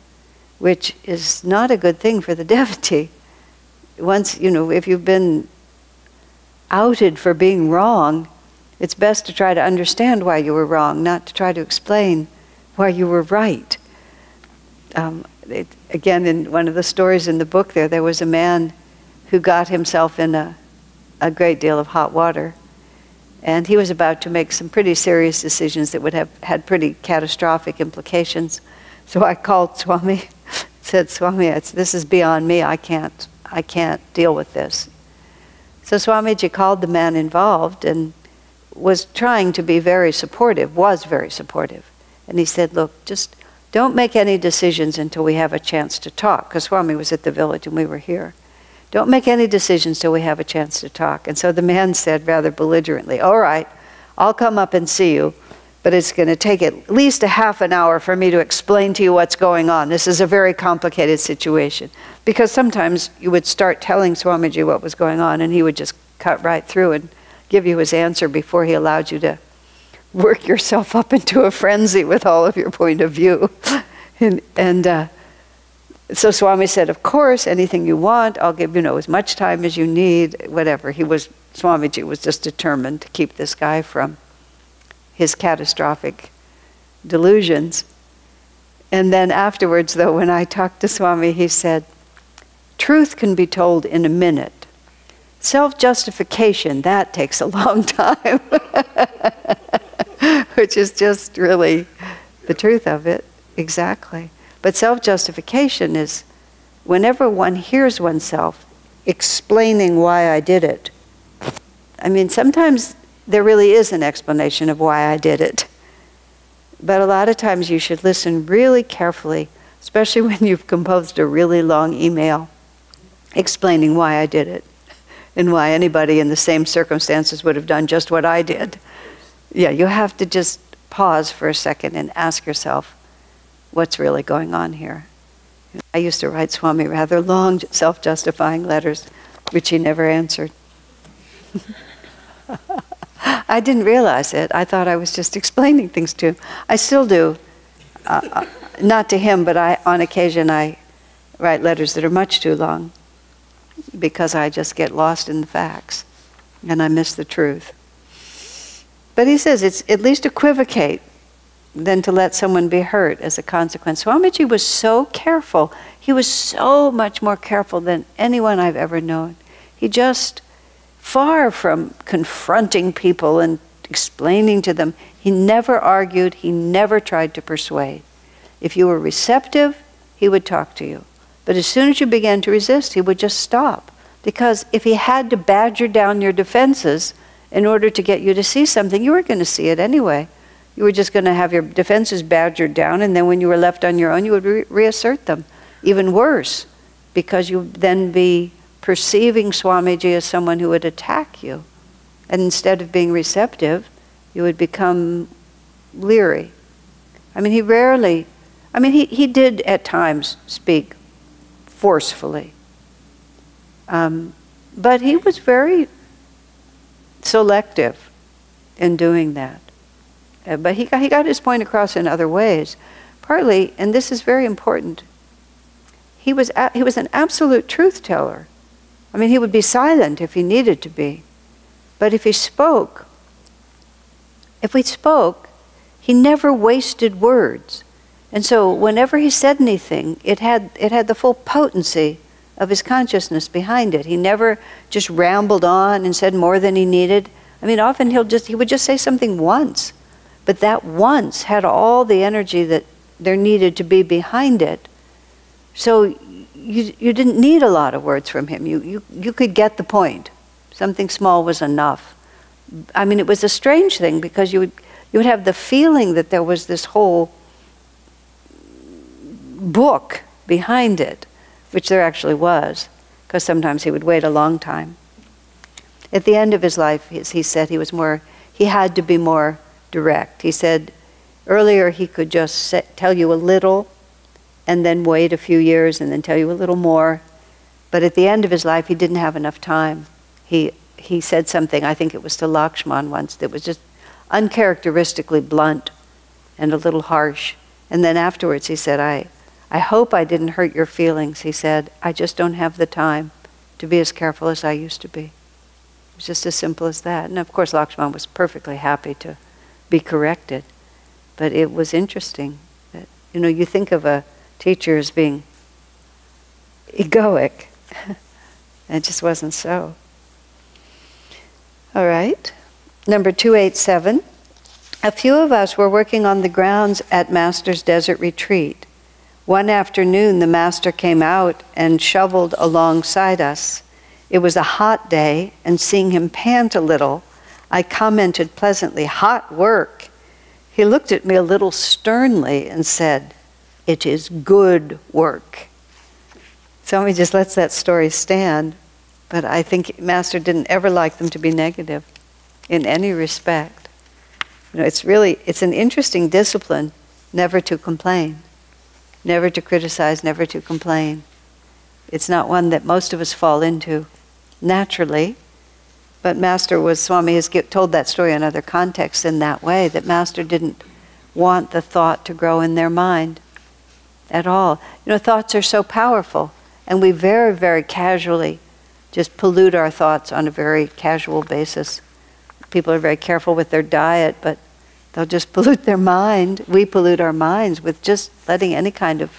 which is not a good thing for the devotee. Once, if you've been outed for being wrong, it's best to try to understand why you were wrong, not to try to explain why you were right. Again, in one of the stories in the book there was a man who got himself in a great deal of hot water. And he was about to make some pretty serious decisions that would have had pretty catastrophic implications. So I called Swami, said, Swami, this is beyond me. I can't deal with this. So Swamiji called the man involved and was trying to be very supportive, was very supportive. And he said, look, just don't make any decisions until we have a chance to talk, because Swami was at the village and we were here. Don't make any decisions till we have a chance to talk. And so the man said rather belligerently, all right, I'll come up and see you, but it's going to take at least a half an hour for me to explain to you what's going on. This is a very complicated situation. Because sometimes you would start telling Swamiji what was going on and he would just cut right through and give you his answer before he allowed you to work yourself up into a frenzy with all of your point of view. So Swami said, of course, anything you want, I'll give, as much time as you need, whatever. Swamiji was just determined to keep this guy from his catastrophic delusions. And then afterwards, though, when I talked to Swami, he said, truth can be told in a minute. Self-justification, that takes a long time. Which is just really the truth of it, exactly. But self-justification is whenever one hears oneself explaining why I did it. I mean, sometimes there really is an explanation of why I did it. But a lot of times you should listen really carefully, especially when you've composed a really long email explaining why I did it and why anybody in the same circumstances would have done just what I did. Yeah, you have to just pause for a second and ask yourself, what's really going on here? I used to write Swami rather long self-justifying letters, which he never answered. I didn't realize it. I thought I was just explaining things to him. I still do. Not to him, but on occasion I write letters that are much too long because I just get lost in the facts and I miss the truth. But he says it's at least equivocate than to let someone be hurt as a consequence. Swamiji was so careful. He was so much more careful than anyone I've ever known. He just, far from confronting people and explaining to them, he never argued, he never tried to persuade. If you were receptive, he would talk to you. But as soon as you began to resist, he would just stop. Because if he had to badger down your defenses in order to get you to see something, you were going to see it anyway. You were just going to have your defenses badgered down, and then when you were left on your own, you would reassert them. Even worse, because you would then be perceiving Swamiji as someone who would attack you. And instead of being receptive, you would become leery. I mean, he did at times speak forcefully. But he was very selective in doing that. But he got his point across in other ways. Partly, and this is very important, he was an absolute truth teller. I mean, he would be silent if he needed to be. But if he spoke, he never wasted words. And so whenever he said anything, it had the full potency of his consciousness behind it. He never just rambled on and said more than he needed. I mean, often he would just say something once. But that once had all the energy that there needed to be behind it. So you didn't need a lot of words from him. You could get the point. Something small was enough. I mean, it was a strange thing because you would have the feeling that there was this whole book behind it, which there actually was, because sometimes he would wait a long time. At the end of his life, he said he had to be more direct. He said earlier he could just tell you a little and then wait a few years and then tell you a little more. But at the end of his life, he didn't have enough time. He said something, I think it was to Lakshman once, that was just uncharacteristically blunt and a little harsh. And then afterwards he said, I hope I didn't hurt your feelings. He said, I just don't have the time to be as careful as I used to be. It was just as simple as that. And of course Lakshman was perfectly happy to be corrected. But it was interesting that, you think of a teacher as being egoic. It just wasn't so. All right. Number 287. A few of us were working on the grounds at Master's desert retreat. One afternoon, the Master came out and shoveled alongside us. It was a hot day, and seeing him pant a little, I commented pleasantly, "Hot work." He looked at me a little sternly and said, "It is good work." Somebody just lets that story stand, but I think Master didn't ever like them to be negative in any respect. It's an interesting discipline, never to complain, never to criticize, never to complain. It's not one that most of us fall into naturally, but Swami has told that story in other contexts in that way, that Master didn't want the thought to grow in their mind at all. Thoughts are so powerful, and we very, very casually just pollute our thoughts on a very casual basis. People are very careful with their diet, but they'll just pollute their mind. We pollute our minds with just letting any kind of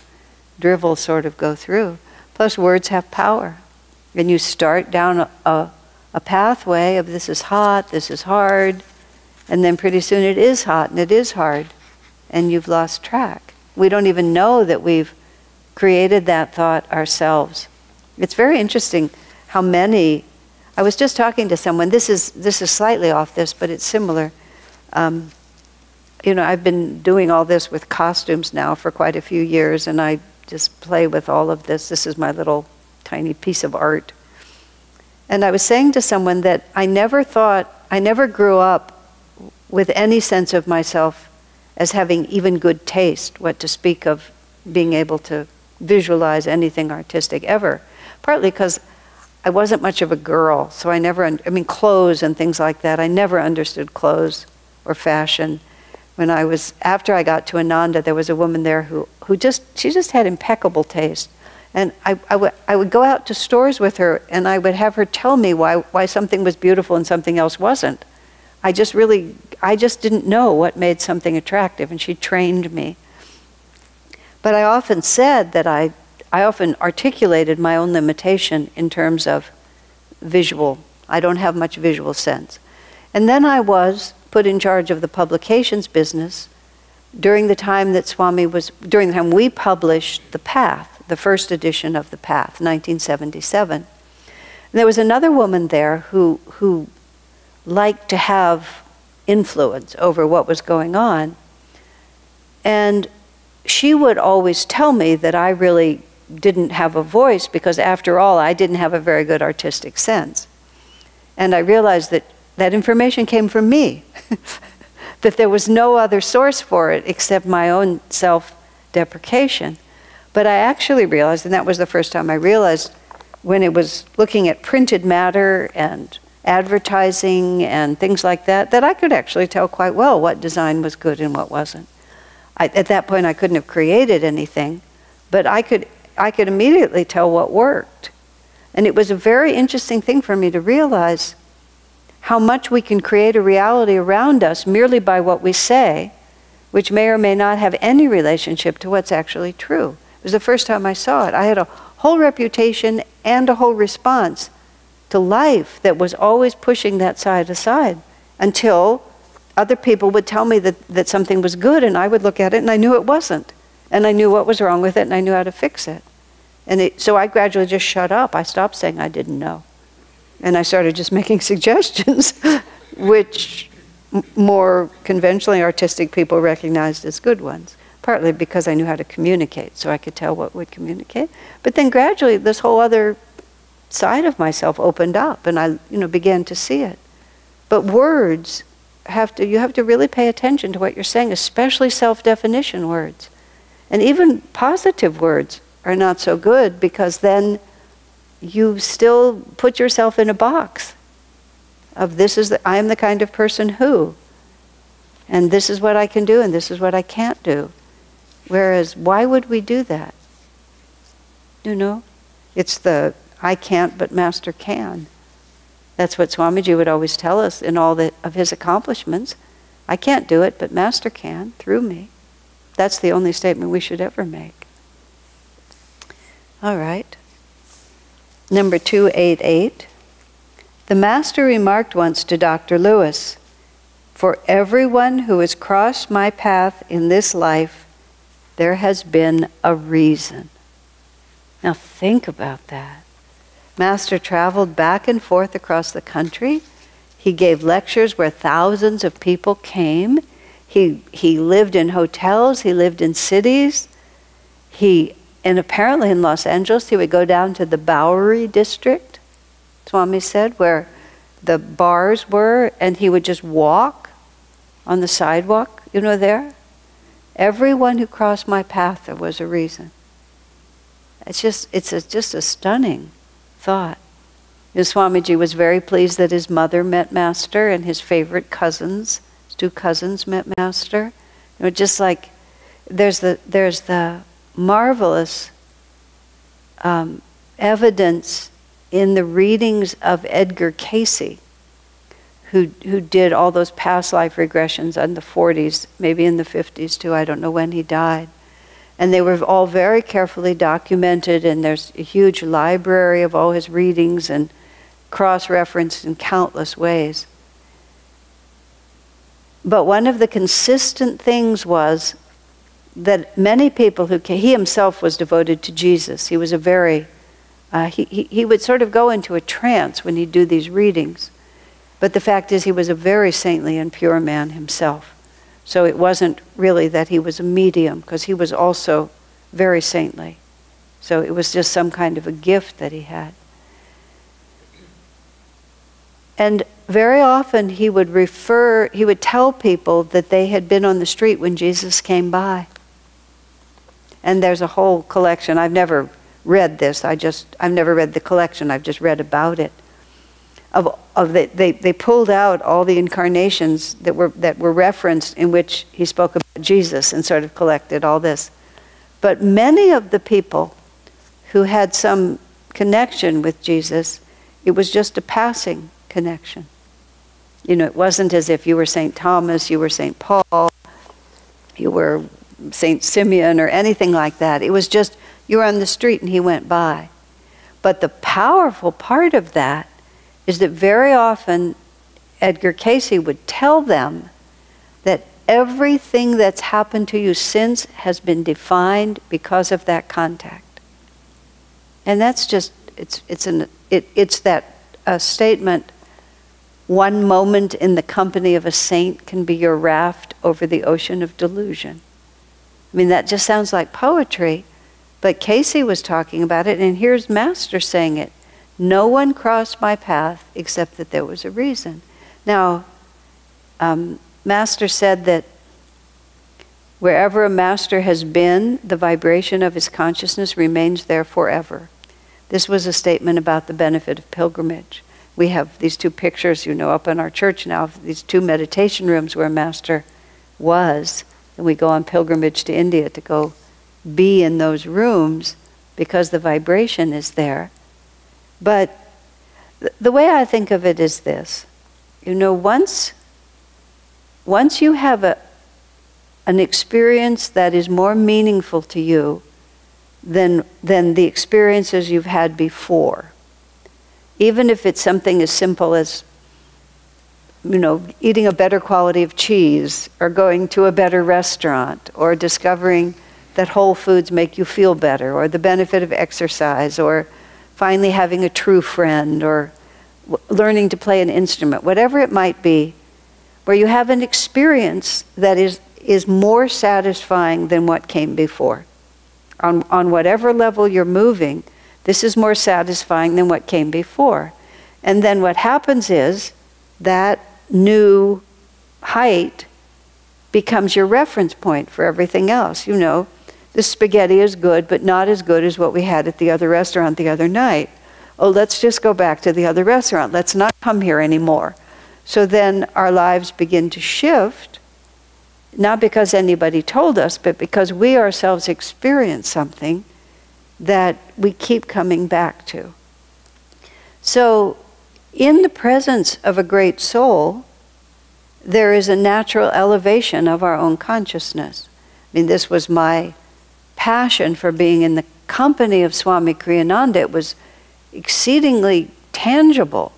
drivel sort of go through. Plus, words have power. And you start down a pathway of this is hot, this is hard, and then pretty soon it is hot and it is hard, and you've lost track. We don't even know that we've created that thought ourselves. It's very interesting how many, I was just talking to someone, this is slightly off this, but it's similar. I've been doing all this with costumes now for quite a few years, and I just play with all of this. This is my little tiny piece of art. And I was saying to someone that I never grew up with any sense of myself as having even good taste, what to speak of being able to visualize anything artistic ever. Partly because I wasn't much of a girl, so clothes and things like that, I never understood clothes or fashion. After I got to Ananda, there was a woman there who she just had impeccable taste. And I would go out to stores with her, and I would have her tell me why something was beautiful and something else wasn't. I I just didn't know what made something attractive, and she trained me. But I often said that I often articulated my own limitation in terms of visual. I don't have much visual sense. And then I was put in charge of the publications business during the time that during the time we published The Path, the first edition of The Path, 1977. And there was another woman there who liked to have influence over what was going on. And she would always tell me that I really didn't have a voice because, after all, I didn't have a very good artistic sense. And I realized that that information came from me, that there was no other source for it except my own self-deprecation. But I actually realized, and that was the first time I realized, when it was looking at printed matter and advertising and things like that, that I could actually tell quite well what design was good and what wasn't. At that point, I couldn't have created anything, but I could immediately tell what worked. And it was a very interesting thing for me to realize how much we can create a reality around us merely by what we say, which may or may not have any relationship to what's actually true. It was the first time I saw it. I had a whole reputation and a whole response to life that was always pushing that side aside, until other people would tell me that something was good, and I would look at it and I knew it wasn't. And I knew what was wrong with it, and I knew how to fix it. And so I gradually just shut up. I stopped saying I didn't know. And I started just making suggestions, which more conventionally artistic people recognized as good ones, partly because I knew how to communicate, so I could tell what would communicate. But then gradually this whole other side of myself opened up, and I began to see it. But words, you have to really pay attention to what you're saying, especially self-definition words. And even positive words are not so good, because then you still put yourself in a box of I am the kind of person who, and this is what I can do and this is what I can't do. Whereas, why would we do that? It's the I can't but Master can. That's what Swamiji would always tell us in all of his accomplishments. I can't do it, but Master can through me. That's the only statement we should ever make. All right. Number 288. The Master remarked once to Dr. Lewis, "For everyone who has crossed my path in this life, there has been a reason." Now think about that. Master traveled back and forth across the country. He gave lectures where thousands of people came. He lived in hotels. He lived in cities. And apparently in Los Angeles, he would go down to the Bowery district, Swami said, where the bars were, and he would just walk on the sidewalk, there. Everyone who crossed my path, there was a reason. It's just a stunning thought. Swamiji was very pleased that his mother met Master, and his favorite cousins, his two cousins, met Master. Just like there's the marvelous evidence in the readings of Edgar Cayce, who did all those past life regressions in the 40s, maybe in the 50s too. I don't know when he died. And they were all very carefully documented, and there's a huge library of all his readings and cross-referenced in countless ways. But one of the consistent things was that many people he himself was devoted to Jesus. He was a very, he would sort of go into a trance when he'd do these readings. But the fact is, he was a very saintly and pure man himself. So it wasn't really that he was a medium, because he was also very saintly. So it was just some kind of a gift that he had. And very often he would tell people that they had been on the street when Jesus came by. And there's a whole collection. I've never read this. I've never read the collection. I've just read about it. They pulled out all the incarnations that were referenced in which he spoke about Jesus, and sort of collected all this. But many of the people who had some connection with Jesus, it was just a passing connection. You know, it wasn't as if you were St. Thomas, you were St. Paul, you were St. Simeon or anything like that. It was just, you were on the street and he went by. But the powerful part of that is that very often Edgar Cayce would tell them that everything that's happened to you since has been defined because of that contact. And that's just, it's that statement, one moment in the company of a saint can be your raft over the ocean of delusion. I mean, that just sounds like poetry, but Cayce was talking about it, and here's Master saying it. No one crossed my path except that there was a reason. Now, Master said that wherever a master has been, the vibration of his consciousness remains there forever. This was a statement about the benefit of pilgrimage. We have these two pictures, you know, up in our church now, of these two meditation rooms where Master was, and we go on pilgrimage to India to go be in those rooms because the vibration is there. But the way I think of it is this. You know, once you have an experience that is more meaningful to you than the experiences you've had before, even if it's something as simple as, you know, eating a better quality of cheese, or going to a better restaurant, or discovering that whole foods make you feel better, or the benefit of exercise, or finally having a true friend, or learning to play an instrument, whatever it might be, where you have an experience that is more satisfying than what came before. On whatever level you're moving, this is more satisfying than what came before. And then what happens is that new height becomes your reference point for everything else. You know, the spaghetti is good, but not as good as what we had at the other restaurant the other night. Oh, let's just go back to the other restaurant. Let's not come here anymore. So then our lives begin to shift, not because anybody told us, but because we ourselves experience something that we keep coming back to. So in the presence of a great soul, there is a natural elevation of our own consciousness. I mean, this was my passion for being in the company of Swami Kriyananda. It was exceedingly tangible.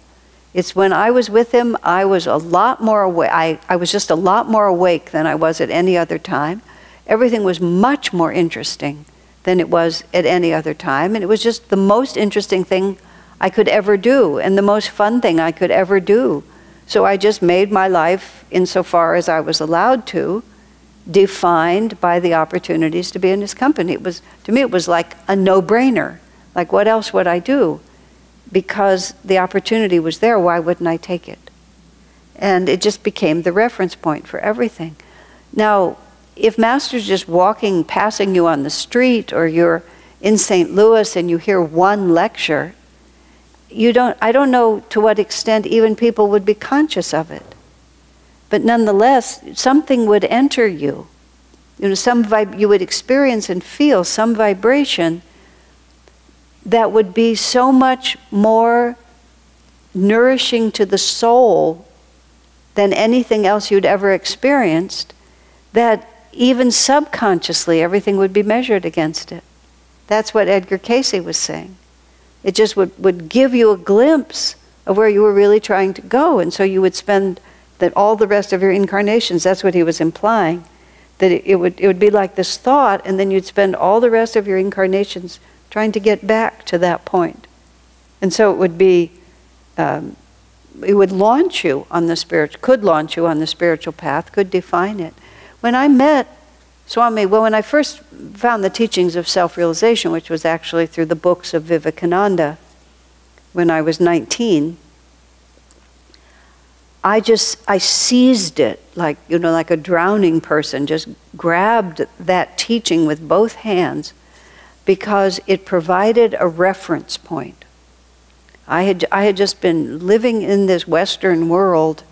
It's when I was with him, I was a lot more awake. I was just a lot more awake than I was at any other time. Everything was much more interesting than it was at any other time. And it was just the most interesting thing I could ever do, and the most fun thing I could ever do. So I just made my life, insofar as I was allowed to, defined by the opportunities to be in his company. It was, to me, it was like a no-brainer. Like, what else would I do? Because the opportunity was there, why wouldn't I take it? And it just became the reference point for everything. Now, if Master's just walking, passing you on the street, or you're in St. Louis and you hear one lecture, I don't know to what extent even people would be conscious of it. But nonetheless, something would enter you. You know, you would experience and feel some vibration that would be so much more nourishing to the soul than anything else you'd ever experienced, that even subconsciously everything would be measured against it. That's what Edgar Cayce was saying. It just would give you a glimpse of where you were really trying to go, and so you would spend all the rest of your incarnations, that's what he was implying, that it would be like this thought, and then you'd spend all the rest of your incarnations trying to get back to that point. And so it would be, it would launch you on the spiritual, could launch you on the spiritual path, could define it. When I met Swami, well, when I first found the teachings of self-realization, which was actually through the books of Vivekananda, when I was 19, I seized it like, you know, like a drowning person, just grabbed that teaching with both hands, because it provided a reference point. I had just been living in this Western world,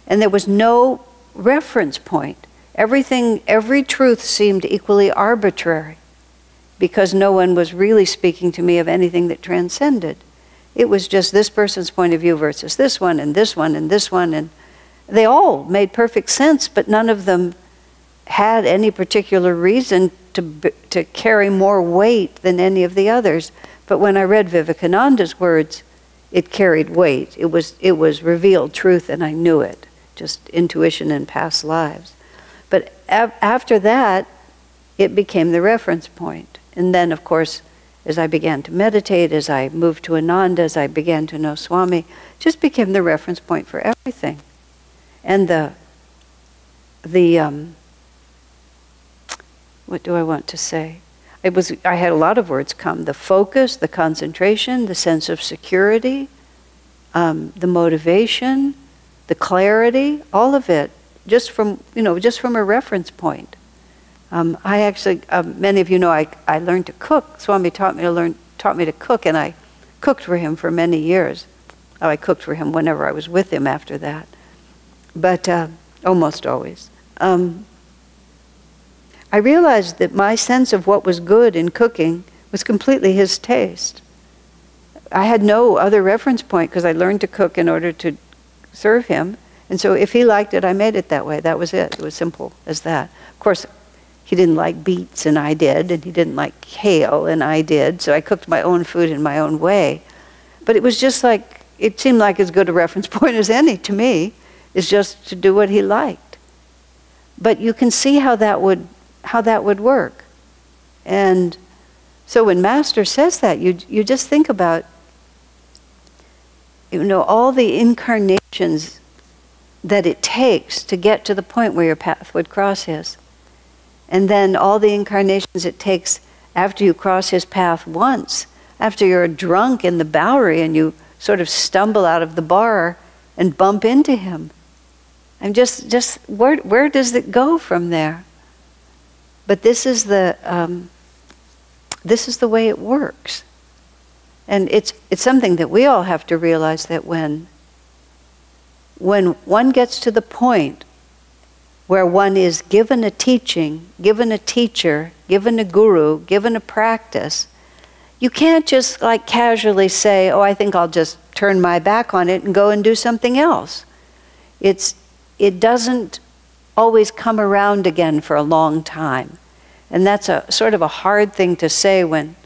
and there was no reference point. Every truth seemed equally arbitrary, because no one was really speaking to me of anything that transcended. It was just this person's point of view versus this one, and this one, and this one, and they all made perfect sense, but none of them had any particular reason to carry more weight than any of the others. But when I read Vivekananda's words, it carried weight. It was revealed truth, and I knew it, just intuition in past lives. But after that, it became the reference point. And then, of course, as I began to meditate, as I moved to Ananda, as I began to know Swami, it just became the reference point for everything. And what do I want to say? I had a lot of words come. The focus, the concentration, the sense of security, the motivation, the clarity, all of it, just from a reference point. I actually, many of you know, I learned to cook. Swami taught me to cook, and I cooked for him for many years. Oh, I cooked for him whenever I was with him after that, but almost always. I realized that my sense of what was good in cooking was completely his taste. I had no other reference point because I learned to cook in order to serve him. And so if he liked it, I made it that way. That was it. It was simple as that. Of course, he didn't like beets, and I did. And he didn't like kale, and I did. So I cooked my own food in my own way. But it was just like, it seemed like as good a reference point as any to me, is just to do what he liked. But you can see how that would work. And so when Master says that, you just think about, all the incarnations that it takes to get to the point where your path would cross his. And then all the incarnations it takes after you cross his path once, after you're drunk in the Bowery and you sort of stumble out of the bar and bump into him. And just where does it go from there? But this is the way it works. And it's something that we all have to realize, that when one gets to the point where one is given a teaching, given a teacher, given a guru, given a practice, you can't just like casually say, oh, I think I'll just turn my back on it and go and do something else. It doesn't always come around again for a long time. And that's a sort of a hard thing to say when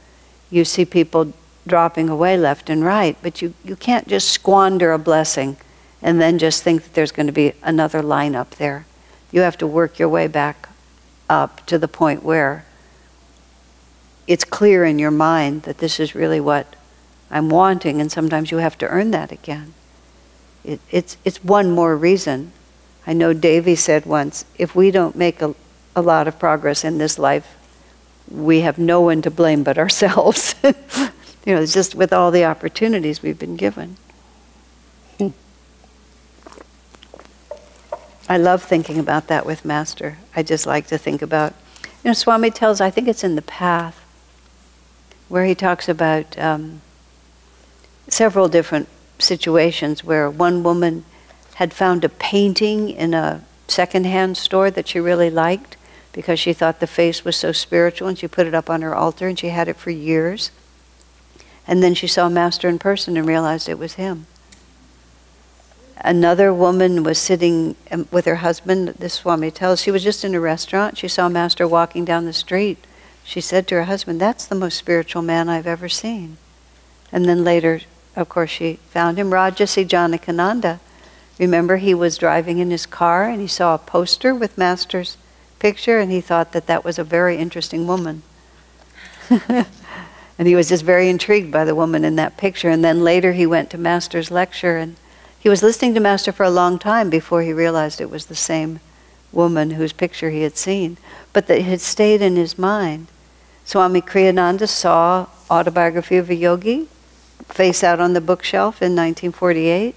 you see people dropping away left and right. But you can't just squander a blessing and then just think that there's going to be another line up there. You have to work your way back up to the point where it's clear in your mind that this is really what I'm wanting, and sometimes you have to earn that again. It's one more reason. I know Davy said once, if we don't make a lot of progress in this life, we have no one to blame but ourselves. It's just with all the opportunities we've been given. I love thinking about that with Master. I just like to think about, Swami tells, I think it's in The Path, where he talks about several different situations where one woman had found a painting in a secondhand store that she really liked because she thought the face was so spiritual, and she put it up on her altar, and she had it for years. And then she saw Master in person and realized it was him. Another woman was sitting with her husband, this Swami tells, she was just in a restaurant, she saw Master walking down the street. She said to her husband, that's the most spiritual man I've ever seen. And then later, of course, she found him. Rajasi Janakananda, remember, he was driving in his car and he saw a poster with Master's picture, and he thought that that was a very interesting woman. And he was just very intrigued by the woman in that picture. And then later he went to Master's lecture, and he was listening to Master for a long time before he realized it was the same woman whose picture he had seen, but that it had stayed in his mind. Swami Kriyananda saw Autobiography of a Yogi face out on the bookshelf in 1948,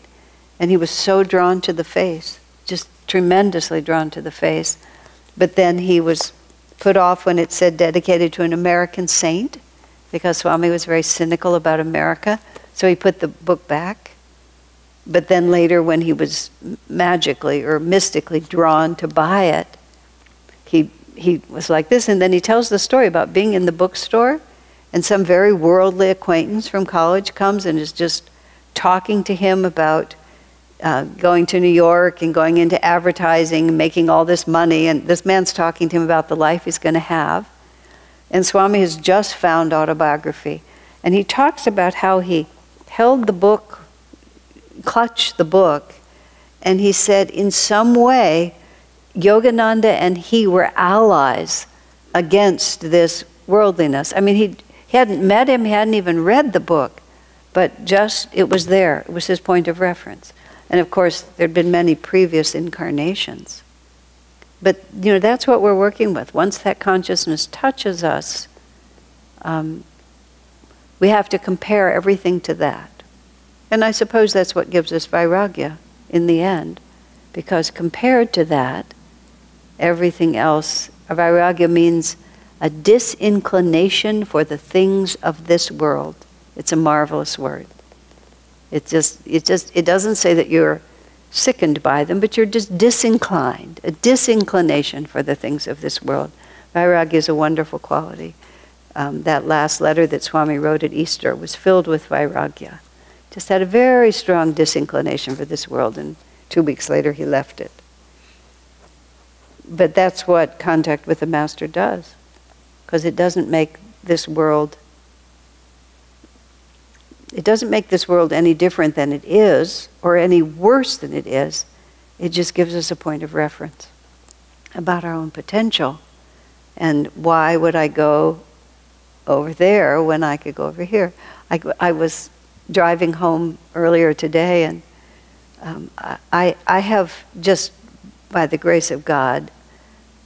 and he was so drawn to the face, just tremendously drawn to the face. But then he was put off when it said dedicated to an American saint, because Swami was very cynical about America, so he put the book back. But then later, when he was magically or mystically drawn to buy it, he was like this. And then he tells the story about being in the bookstore, and some very worldly acquaintance from college comes and is just talking to him about going to New York and going into advertising, making all this money, and this man's talking to him about the life he's going to have. And Swami has just found autobiography. And he talks about how he held the book, clutched the book, and he said in some way, Yogananda and he were allies against this worldliness. I mean, he hadn't met him, he hadn't even read the book, but just, it was there. It was his point of reference. And of course, there'd been many previous incarnations. But, you know, that's what we're working with. Once that consciousness touches us, we have to compare everything to that. And I suppose that's what gives us vairagya in the end. Because compared to that, everything else, vairagya means a disinclination for the things of this world. It's a marvelous word. It doesn't say that you're sickened by them, but you're just disinclined, a disinclination for the things of this world. Vairagya is a wonderful quality. That last letter that Swami wrote at Easter was filled with vairagya. Just had a very strong disinclination for this world, and 2 weeks later he left it. But that's what contact with the Master does, because it doesn't make this world, any different than it is, or any worse than it is. It just gives us a point of reference about our own potential. And why would I go over there when I could go over here? I was driving home earlier today, and I have, just by the grace of God,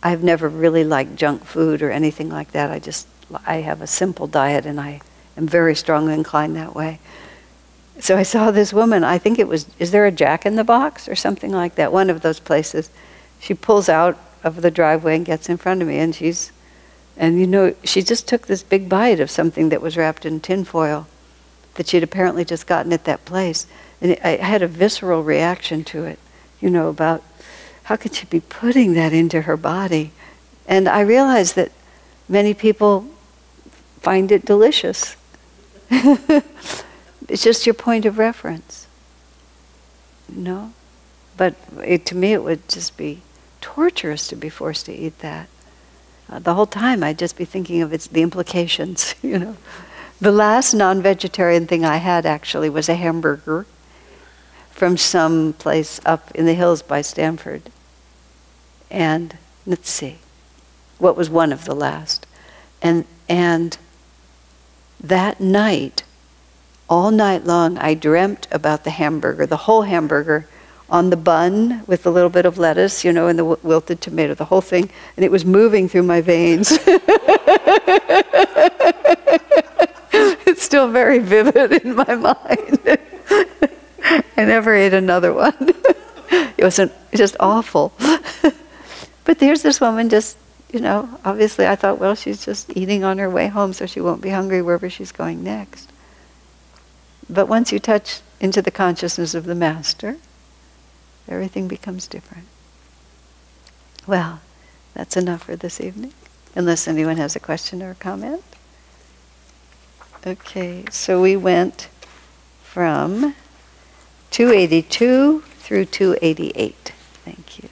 I've never really liked junk food or anything like that. I have a simple diet, and I am very strongly inclined that way. So I saw this woman, I think it was, is there a Jack in the Box or something like that? One of those places. She pulls out of the driveway and gets in front of me, and you know, she just took this big bite of something that was wrapped in tinfoil that she'd apparently just gotten at that place. And I had a visceral reaction to it, you know, about how could she be putting that into her body? And I realized that many people find it delicious. It's just your point of reference, you know? But to me it would just be torturous to be forced to eat that. The whole time I'd just be thinking of the implications, you know. The last non-vegetarian thing I had actually was a hamburger from some place up in the hills by Stanford. And let's see, what was one of the last? And that night, all night long, I dreamt about the hamburger, the whole hamburger, on the bun with a little bit of lettuce, you know, and the wilted tomato, the whole thing, and it was moving through my veins. It's still very vivid in my mind. I never ate another one. It was just awful. But there's this woman just, you know, obviously I thought, well, she's just eating on her way home so she won't be hungry wherever she's going next. But once you touch into the consciousness of the Master, everything becomes different. Well, that's enough for this evening, unless anyone has a question or a comment. Okay, so we went from 282 through 288. Thank you.